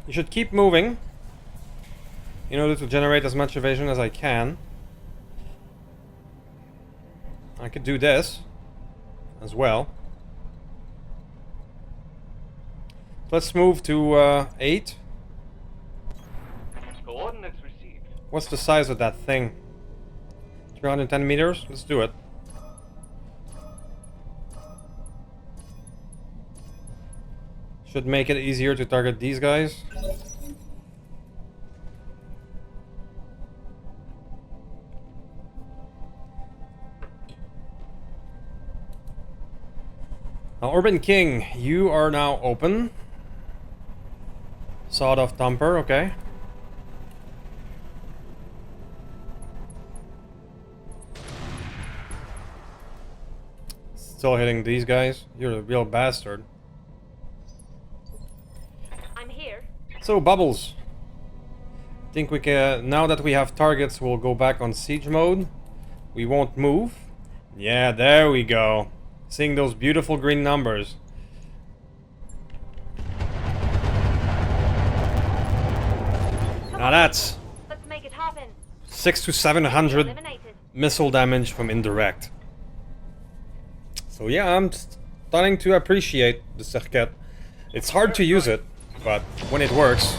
You should keep moving in order to generate as much evasion as I can. I could do this as well. Let's move to 8. Coordinates received. What's the size of that thing? 310 meters? Let's do it. Should make it easier to target these guys. Now, Urban King, you are now open. Sawed-off thumper, okay. Still hitting these guys. You're a real bastard. I'm here. So, Bubbles. Think we can... Now that we have targets, we'll go back on siege mode. We won't move. Yeah, there we go. Seeing those beautiful green numbers. Now that's Let's make it happen. 600 to 700 Eliminated. missile damage from indirect. So yeah, I'm starting to appreciate the circuit. It's hard to use it, but when it works...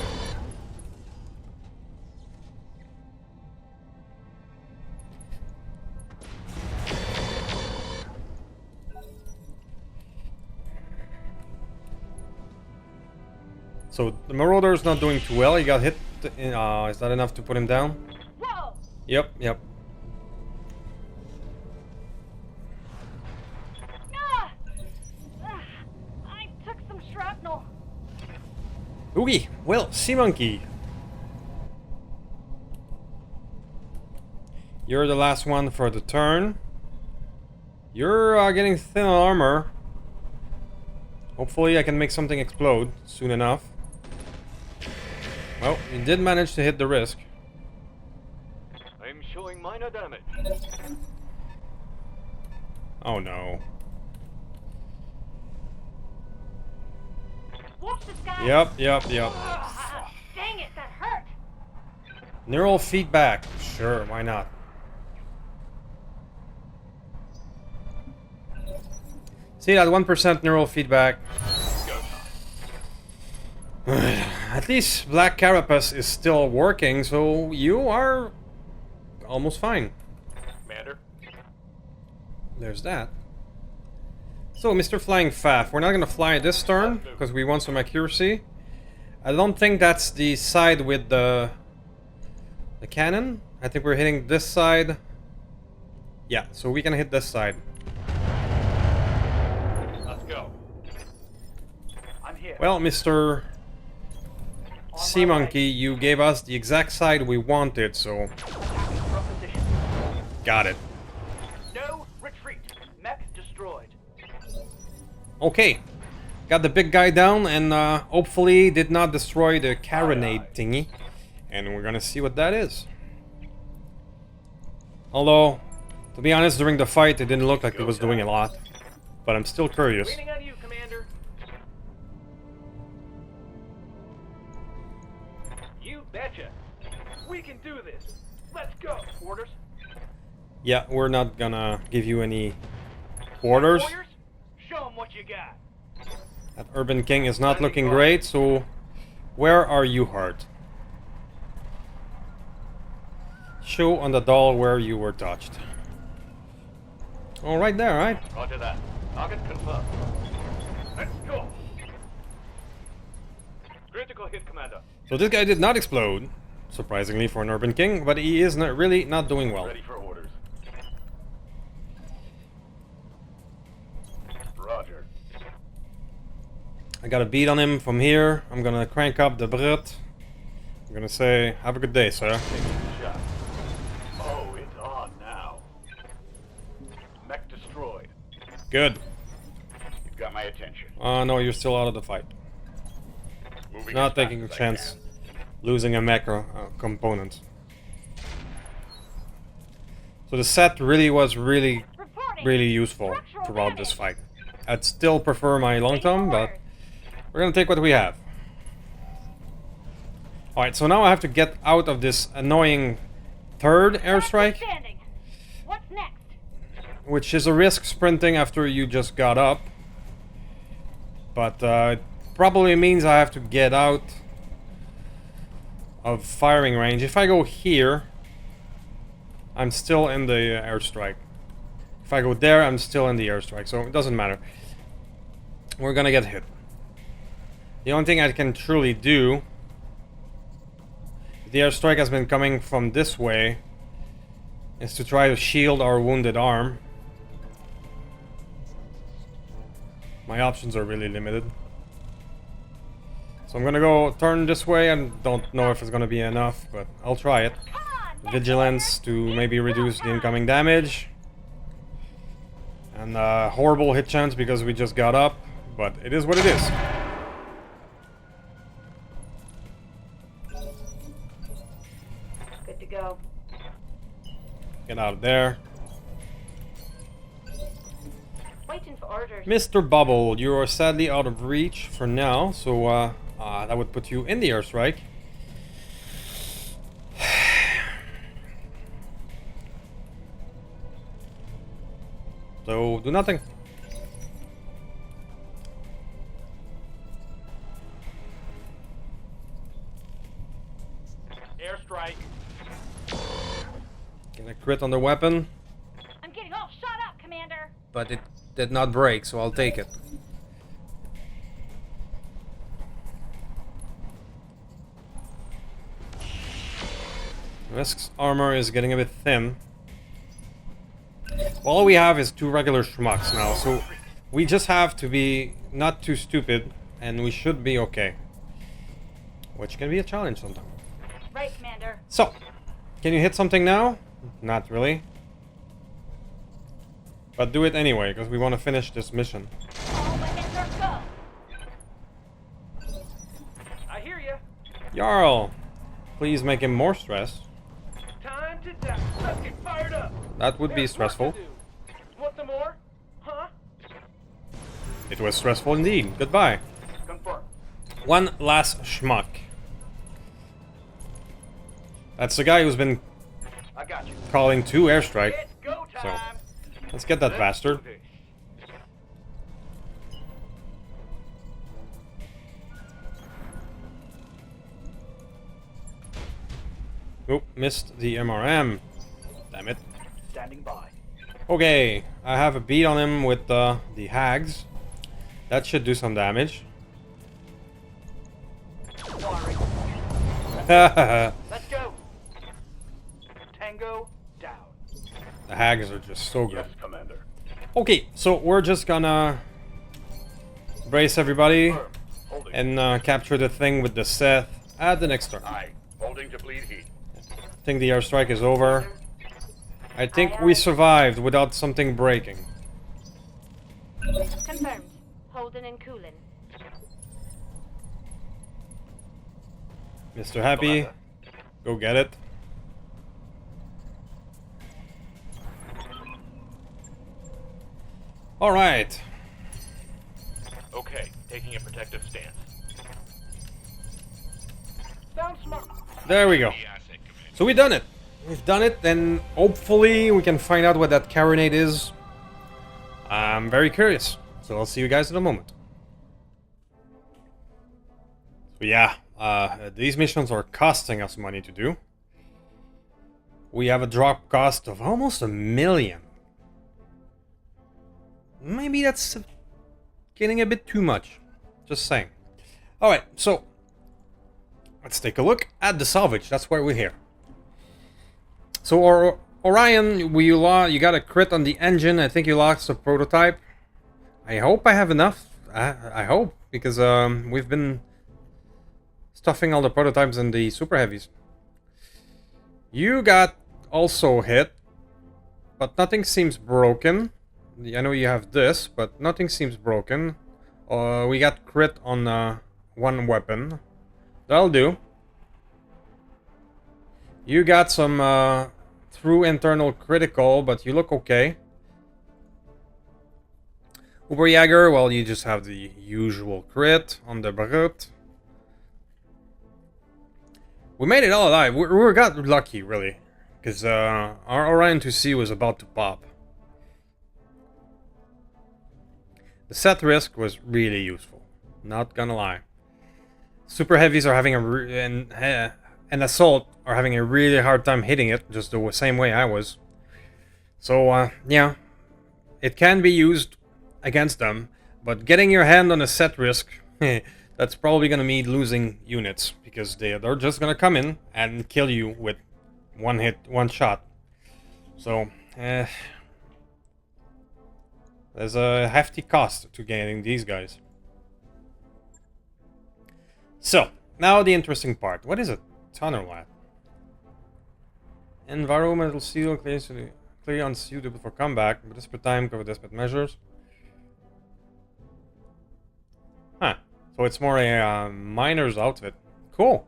So the Marauder's not doing too well. He got hit. Is that enough to put him down? Whoa! Yep, yep. Ah! I took some shrapnel. Oogie! Well, Sea Monkey. You're the last one for the turn. You're getting thin on armor. Hopefully I can make something explode soon enough. Well, you did manage to hit the risk. I'm showing minor damage. Oh no. Watch the sky. Yep. Dang it, that hurt. Neural feedback. Sure, why not? See that 1% neural feedback? At least Black Carapace is still working, so you are almost fine. Commander. There's that. So, Mr. Flying Faff, we're not gonna fly this turn because we want some accuracy. I don't think that's the side with the cannon. I think we're hitting this side. Yeah, so we can hit this side. Let's go. I'm here. Well, Mr. Sea Monkey, you gave us the exact side we wanted, so Attacking from position. got it. No retreat. Mech destroyed. Okay, got the big guy down, and hopefully did not destroy the carronade thingy. And we're gonna see what that is. Although, to be honest, during the fight, it didn't look like it was doing a lot. But I'm still curious. Waiting on you, Commander. You betcha. We can do this. Let's go. Orders. Yeah, we're not gonna give you any orders. Warriors, show 'em what you got. That Urban King is not looking great, so where are you, Horde? Show on the doll where you were touched. Oh, right there, right? Roger that. Target confirmed. Let's go. Critical hit, Commander. So this guy did not explode, surprisingly for an Urban King, but he is really not doing well. Ready for orders. Roger. I got a beat on him from here. I'm gonna crank up the Brit. I'm gonna say, have a good day, sir. Shot. Oh, it's on now. Mech destroyed. Good. You've got my attention. No, you're still out of the fight. Moving Not as taking a fast as I chance can. losing a mech component. So the set really was really useful throughout this fight. I'd still prefer my long tom, but we're gonna take what we have. Alright, so now I have to get out of this annoying third airstrike, What's next? which is a risk sprinting after you just got up. But it probably means I have to get out of firing range. If I go here, I'm still in the airstrike. If I go there, I'm still in the airstrike, so it doesn't matter. We're gonna get hit. The only thing I can truly do, if the airstrike has been coming from this way, is to try to shield our wounded arm. My options are really limited. So I'm gonna go turn this way. I don't know if it's gonna be enough, but I'll try it. Vigilance to maybe reduce the incoming damage. And horrible hit chance because we just got up, but it is what it is. Good to go. Get out of there. Waiting for orders. Mr. Bubble, you are sadly out of reach for now, so that would put you in the airstrike. So do nothing. Airstrike. Get a crit on the weapon, I'm getting all shot up, Commander. but it did not break, so I'll take it. Risk's armor is getting a bit thin. All we have is 2 regular schmucks now, so we just have to be not too stupid, and we should be okay. Which can be a challenge sometimes. Right, Commander. So, can you hit something now? Not really. But do it anyway, because we want to finish this mission. All weapons are go. I hear ya. Jarl! Please make him more stressed. Time to die. Let's get fired up. That would be There's work to stressful. do. Want some more? Huh? It was stressful indeed. Goodbye. Confirm. One last schmuck. That's the guy who's been I got you. calling 2 airstrike. It's go So, time. let's get that Let's bastard. do this. Oop, missed the MRM. Damn it. Standing by. Okay, I have a beat on him with the hags. That should do some damage. Wiring. The Let's go. Tango down. hags are just so good. Yes, Commander. Okay, so we're just gonna brace everybody Confirm. Holding. and capture the thing with the Seth at the next turn. Aye. Holding to bleed heat. I think the airstrike is over. I think we survived without something breaking. Confirmed. Holding and cooling. Mr. Happy, Commander. go get it. Alright, Okay, taking a protective stance. Sounds smart. there we go. So we've done it. We've done it, and hopefully we can find out what that carronade is. I'm very curious. So I'll see you guys in a moment. So yeah, these missions are costing us money to do. We have a drop cost of almost 1 million. Maybe that's getting a bit too much. Just saying. Alright, so let's take a look at the salvage. That's why we're here. So Orion, you got a crit on the engine. I think you lost a prototype. I hope I have enough. I hope, because we've been stuffing all the prototypes in the Super Heavies. You got also hit, but nothing seems broken. I know you have this, but nothing seems broken. We got crit on one weapon. That'll do. You got some through internal critical, but you look okay. Uberjäger, well, you just have the usual crit on the Brut. We made it all alive. We got lucky, really. Because our Orion 2C was about to pop. The set risk was really useful. Not gonna lie. Super Heavies are having and Assault are having a really hard time hitting it, just the same way I was. So, yeah. It can be used against them, but getting your hand on a set risk, that's probably gonna mean losing units, because they're just gonna come in and kill you with one hit, one shot. So, there's a hefty cost to getting these guys. So, now the interesting part. What is it? Tunnel lab. Environmental seal clearly unsuitable for comeback, but desperate time cover desperate measures. Huh. So it's more a miner's outfit. Cool.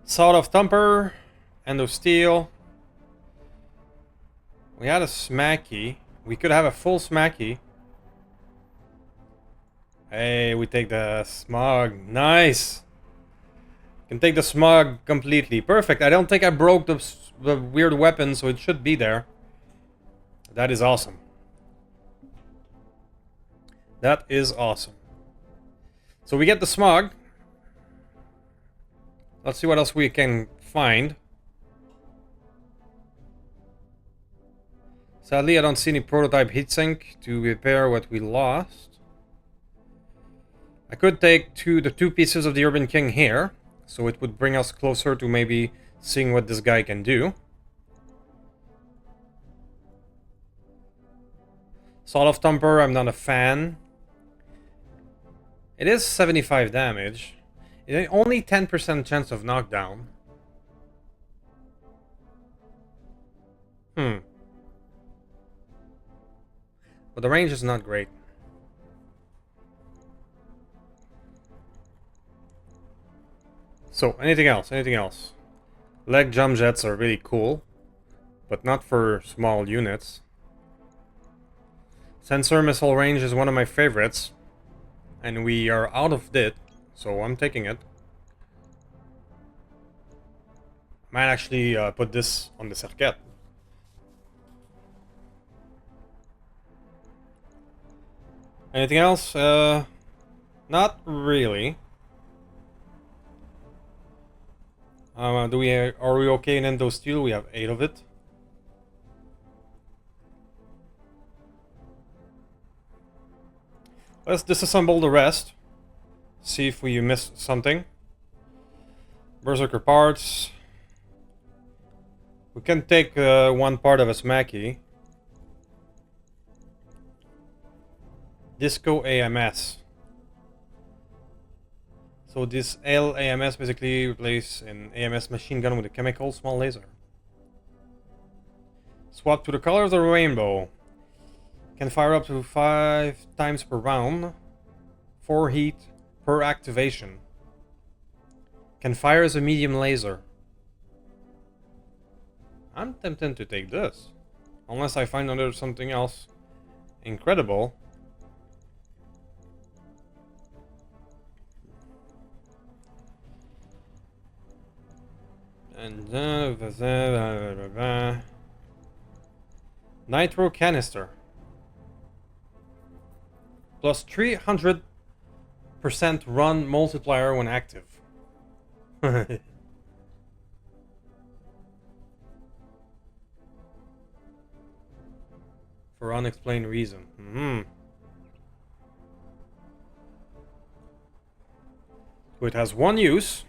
Sword of Thumper, End of Steel. We had a Smacky. We could have a full Smacky. Hey, we take the Smog. Nice! Can take the Smog completely. Perfect. I don't think I broke the weird weapon, so it should be there. That is awesome. That is awesome. So we get the smog. Let's see what else we can find. Sadly, I don't see any prototype heatsink to repair what we lost. I could take the two pieces of the Urban King here, so it would bring us closer to maybe seeing what this guy can do. Salt of Thumper, I'm not a fan. It is 75 damage. Only 10% chance of knockdown. But the range is not great. So, anything else? Anything else? Leg jump jets are really cool, but not for small units. Sensor missile range is one of my favorites, and we are out of it, so I'm taking it. Might actually put this on the circuit. Anything else? Not really. Are we okay in endo steel? We have 8 of it. Let's disassemble the rest. See if we missed something. Berserker parts. We can take one part of a smacky. Disco AMS. So this LAMS basically replaces an AMS machine gun with a chemical small laser. Swap to the color of the rainbow. Can fire up to 5 times per round. 4 heat per activation. Can fire as a medium laser. I'm tempted to take this. Unless I find under something else incredible. And nitro canister. Plus 300% run multiplier when active. For unexplained reason. So it has 1 use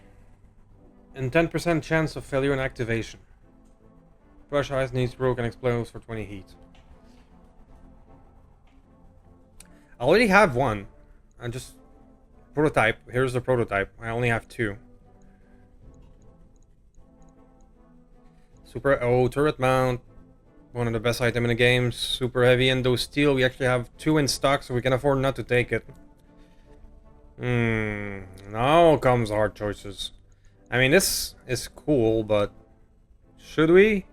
and 10% chance of failure and activation. Brush ice needs broken explodes for 20 heat. I already have one. I just prototype. Here's the prototype. I only have 2. Super turret mount. One of the best items in the game. Super heavy endo steel. We actually have 2 in stock, so we can afford not to take it. Now comes hard choices. I mean, this is cool, but should we?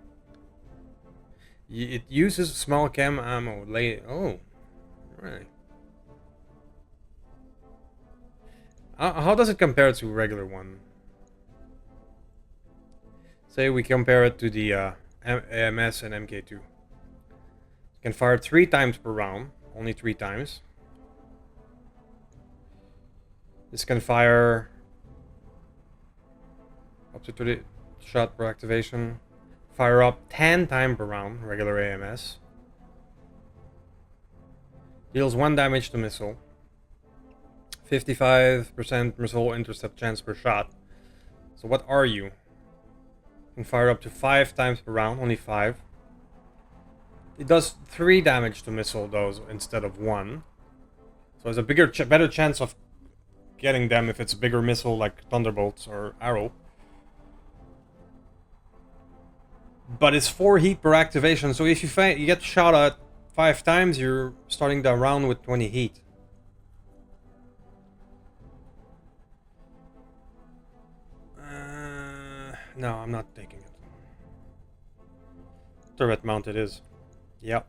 It uses small cam ammo. Oh, right. How does it compare to regular one? Say we compare it to the AMS and MK2. You can fire 3 times per round, only 3 times. This can fire up to 30 shot per activation. Fire up 10 times per round, regular AMS. Deals 1 damage to missile. 55% missile intercept chance per shot. So what are you? You can fire up to 5 times per round, only 5. It does 3 damage to missile though, instead of 1. So there's a better chance of getting them if it's a bigger missile like Thunderbolts or Arrow. But it's 4 heat per activation, so if you get shot at 5 times, you're starting the round with 20 heat. No, I'm not taking it. Turret mount it is. Yep.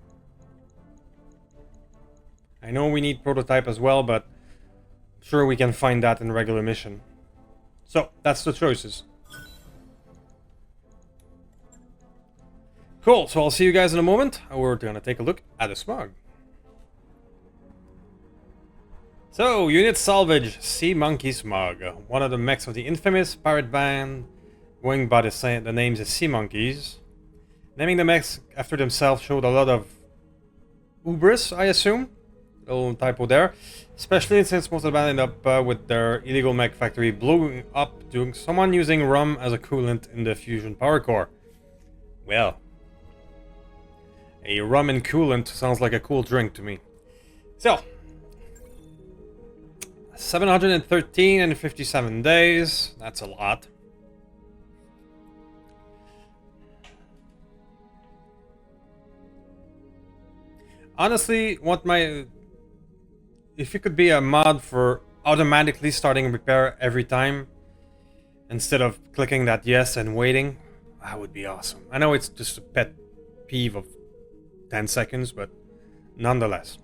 I know we need prototype as well, but sure we can find that in regular mission. So, that's the choices. Cool, so I'll see you guys in a moment. We're gonna take a look at the smug. So, Unit Salvage, Sea Monkey Smug. One of the mechs of the infamous pirate band, going by the names of Sea Monkeys. Naming the mechs after themselves showed a lot of hubris, I assume. Little typo there. Especially since most of the band ended up with their illegal mech factory blowing up due to someone using rum as a coolant in the fusion power core. Well, a rum and coolant sounds like a cool drink to me. So, 713 and 57 days. That's a lot. Honestly, if it could be a mod for automatically starting repair every time instead of clicking that yes and waiting, that would be awesome. I know it's just a pet peeve of 10 seconds, but nonetheless.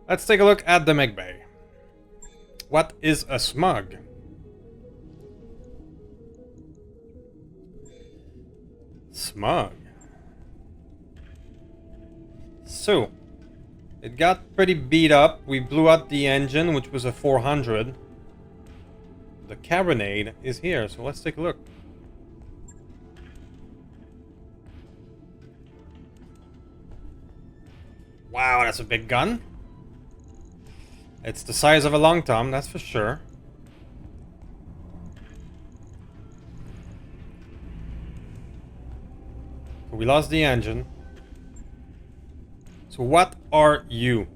Let's take a look at the mech bay. What is a smug? Smug. So, it got pretty beat up. We blew out the engine, which was a 400. The carronade is here, so let's take a look. Wow, that's a big gun. It's the size of a long tom, that's for sure. So we lost the engine. So what are you?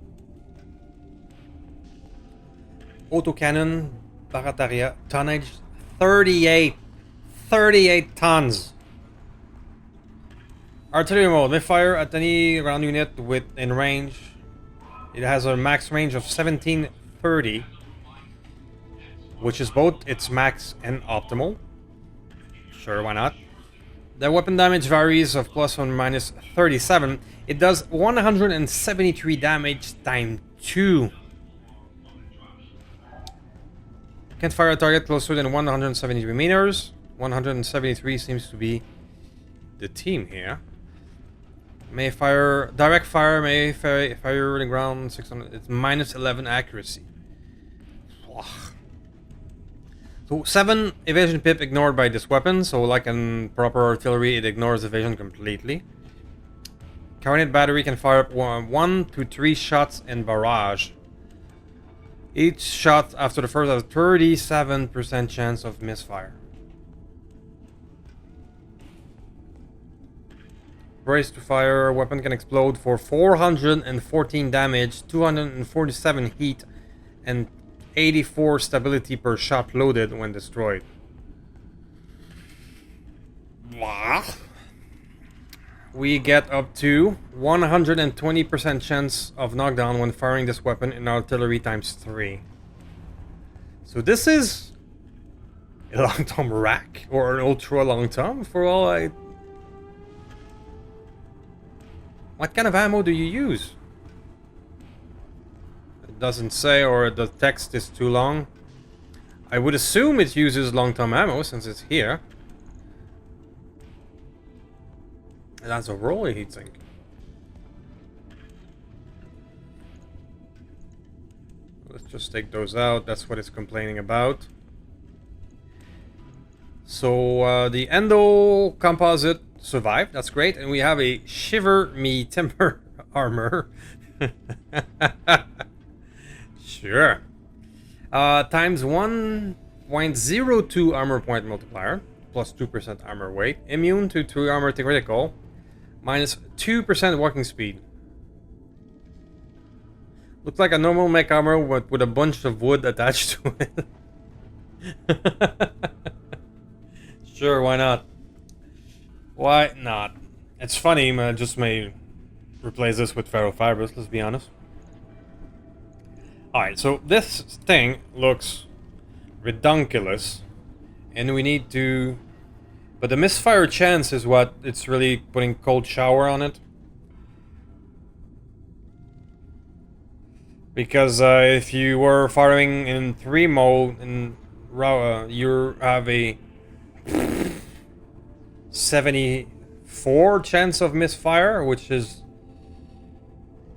Autocannon, Barataria, tonnage 38. 38 tons. Artillery mode, may fire at any round unit within range. It has a max range of 1730, which is both its max and optimal. Sure, why not? The weapon damage varies of plus or minus 37. It does 173 damage times 2. Can't fire a target closer than 173 meters. 173 seems to be the team here. May fire direct fire. May fire the ground 600. It's minus 11 accuracy. Ugh. So 7 evasion pip ignored by this weapon. So like in proper artillery, it ignores evasion completely. Carronade battery can fire up 1 to 3 shots in barrage. Each shot after the first has a 37% chance of misfire. Brace to fire, weapon can explode for 414 damage, 247 heat, and 84 stability per shot loaded when destroyed. Wow. We get up to 120% chance of knockdown when firing this weapon in artillery times 3. So this is a long tom rack or an ultra long tom for all I... What kind of ammo do you use? It doesn't say, or the text is too long. I would assume it uses long tom ammo since it's here. And that's a rolling heatsink. Let's just take those out. That's what it's complaining about. So the endo composite survived. That's great. And we have a shiver me timber armor. Sure. Times 1.02 armor point multiplier. Plus 2% armor weight. Immune to 2 armor to critical. Minus 2% walking speed. Looks like a normal mech armor with a bunch of wood attached to it. Sure, why not? Why not? It's funny, I just may replace this with ferrofibrous, let's be honest. Alright, so this thing looks redunculous. And we need to... But the misfire chance is what it's really putting cold shower on it. Because if you were firing in 3 mode and you have a 70 4 chance of misfire, which is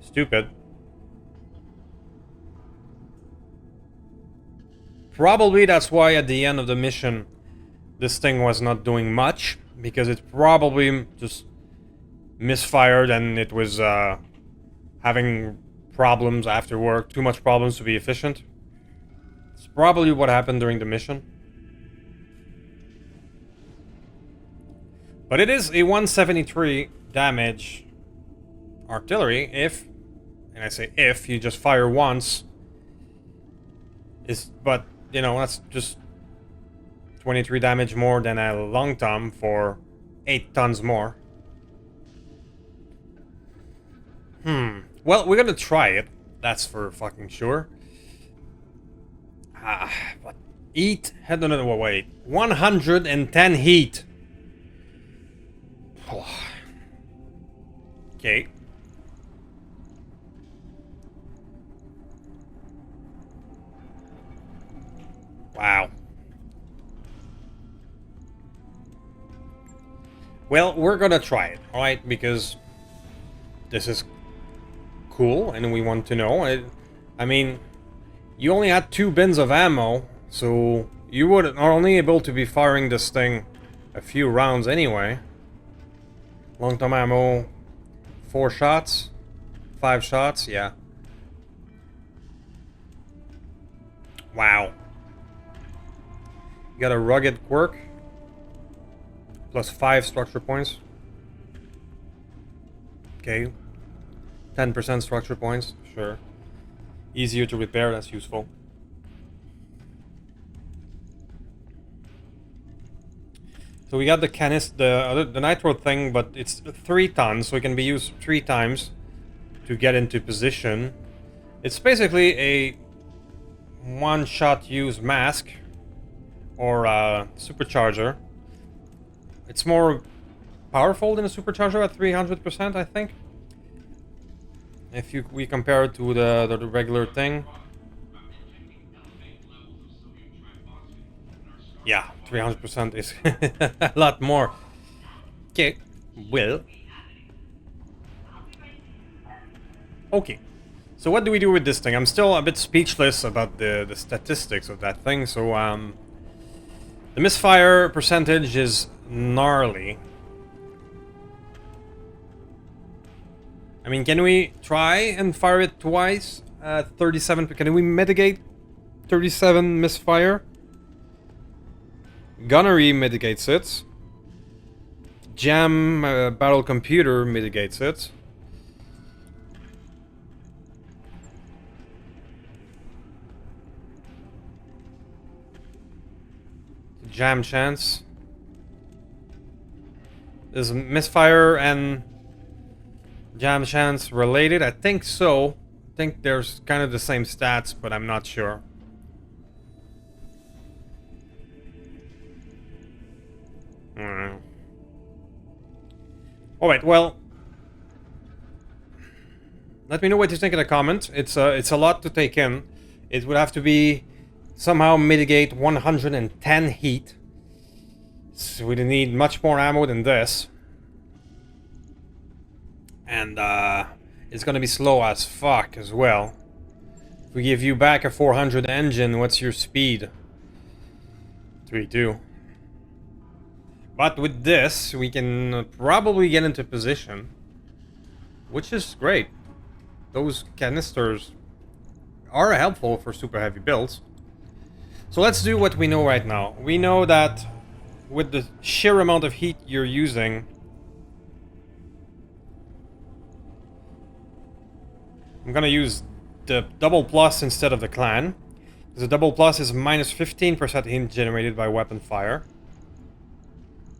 stupid. Probably that's why at the end of the mission this thing was not doing much, because it probably just misfired and it was having problems after work, too much problems to be efficient. It's probably what happened during the mission. But it is a 173 damage artillery if, and I say if, you just fire once. But, you know, that's just 23 damage more than a long tom for 8 tons more. Well, we're gonna try it. That's for fucking sure. But heat? No, wait. 110 heat. Okay. Wow. Well, we're gonna try it, alright? Because this is cool and we want to know. I mean, you only had 2 bins of ammo, so you would are only able to be firing this thing a few rounds anyway. Long-term ammo, 4 shots, 5 shots, yeah. Wow. You got a rugged quirk, plus 5 structure points. Okay. 10% structure points, sure. Easier to repair, that's useful. So we got the the nitro thing, but it's 3 tons, so it can be used 3 times to get into position. It's basically a one-shot use mask or a supercharger. It's more powerful than a supercharger at 300%, I think. If we compare it to the regular thing. Yeah, 300% is a lot more. Okay, well. Okay, so what do we do with this thing? I'm still a bit speechless about the statistics of that thing. So the misfire percentage is gnarly. I mean, can we try and fire it twice at 37? Can we mitigate 37 misfire? Gunnery mitigates it. Jam battle computer mitigates it. Jam chance. Is misfire and jam chance related? I think so. I think there's kind of the same stats, but I'm not sure. Alright, well, let me know what you think in the comments. It's a lot to take in. It would have to be somehow mitigate 110 heat. So we need much more ammo than this. And it's gonna be slow as fuck as well. If we give you back a 400 engine, what's your speed? 3.2. But with this, we can probably get into position, which is great. Those canisters are helpful for super heavy builds. So let's do what we know right now. We know that with the sheer amount of heat you're using, I'm gonna use the double plus instead of the clan. The double plus is minus 15% heat generated by weapon fire.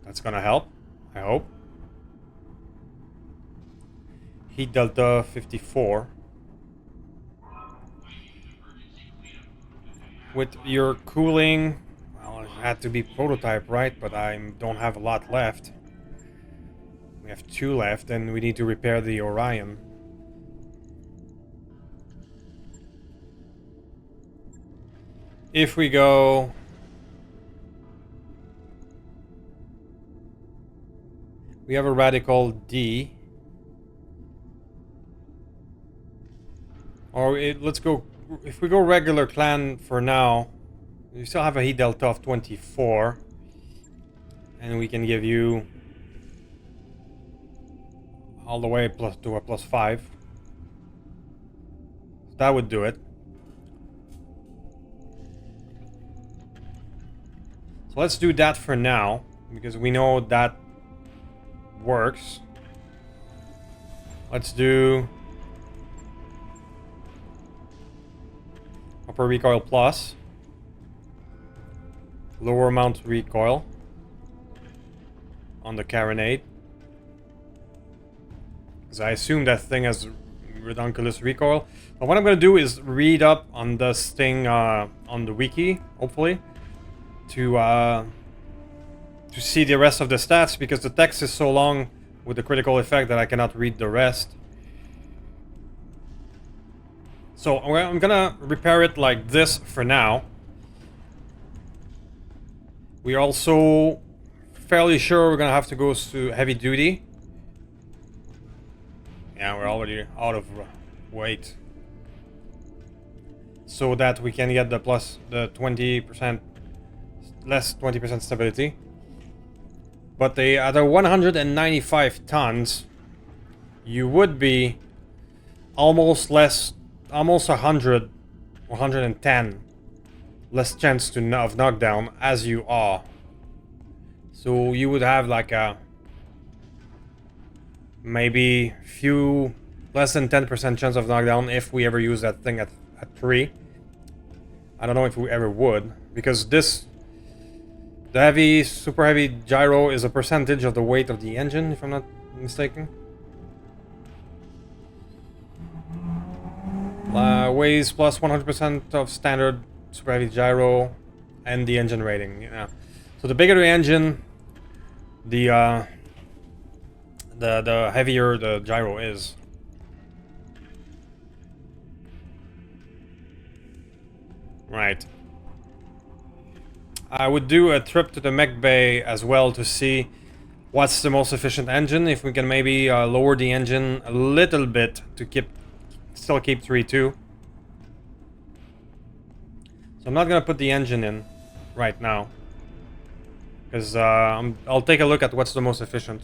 That's gonna help, I hope. Heat delta 54. With your cooling, well, it had to be prototype, right? But I don't have a lot left. We have 2 left, and we need to repair the Orion. If we go... We have a radical D. Or let's go... If we go regular clan for now, we still have a heat delta of 24. And we can give you... all the way plus to a +5. That would do it. So let's do that for now, because we know that works. Let's do upper recoil plus, lower mount recoil on the carronade, because I assume that thing has redunculous recoil. But what I'm going to do is read up on this thing on the wiki, hopefully, to see the rest of the stats, because the text is so long with the critical effect that I cannot read the rest. So I'm gonna repair it like this for now. We're also fairly sure we're gonna have to go to heavy duty. Yeah, we're already out of weight. So that we can get the 20% less 20% stability. But at a 195 tons, you would be almost 110 less chance of knockdown as you are. So you would have like a maybe few less than 10% chance of knockdown if we ever use that thing at 3. I don't know if we ever would, because the super heavy gyro is a percentage of the weight of the engine, if I'm not mistaken. Weighs plus 100% of standard super heavy gyro and the engine rating. Yeah. So the bigger the engine, the heavier the gyro is. Right. I would do a trip to the mech bay as well to see what's the most efficient engine. If we can maybe lower the engine a little bit to still keep 3.2. So I'm not gonna put the engine in right now, because I'll take a look at what's the most efficient.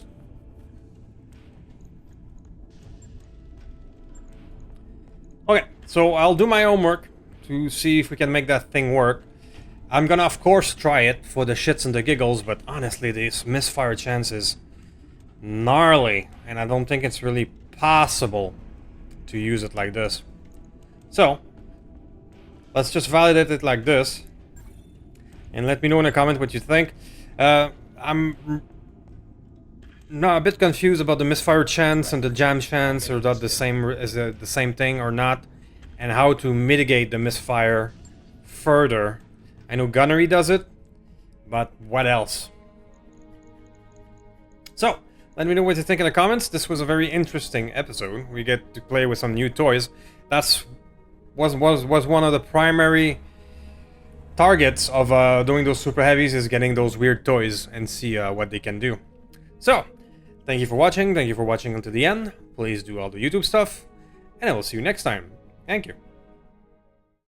Okay, so I'll do my homework to see if we can make that thing work. I'm gonna, of course, try it for the shits and the giggles, but honestly, this misfire chance is gnarly, and I don't think it's really possible to use it like this. So, let's just validate it like this, and let me know in a comment what you think. I'm a bit confused about the misfire chance and the jam chance, or that the same thing or not, and how to mitigate the misfire further. I know gunnery does it, but what else? So, let me know what you think in the comments. This was a very interesting episode. We get to play with some new toys. Was one of the primary targets of doing those super heavies, is getting those weird toys and see what they can do. So, thank you for watching. Thank you for watching until the end. Please do all the YouTube stuff, and I will see you next time. Thank you.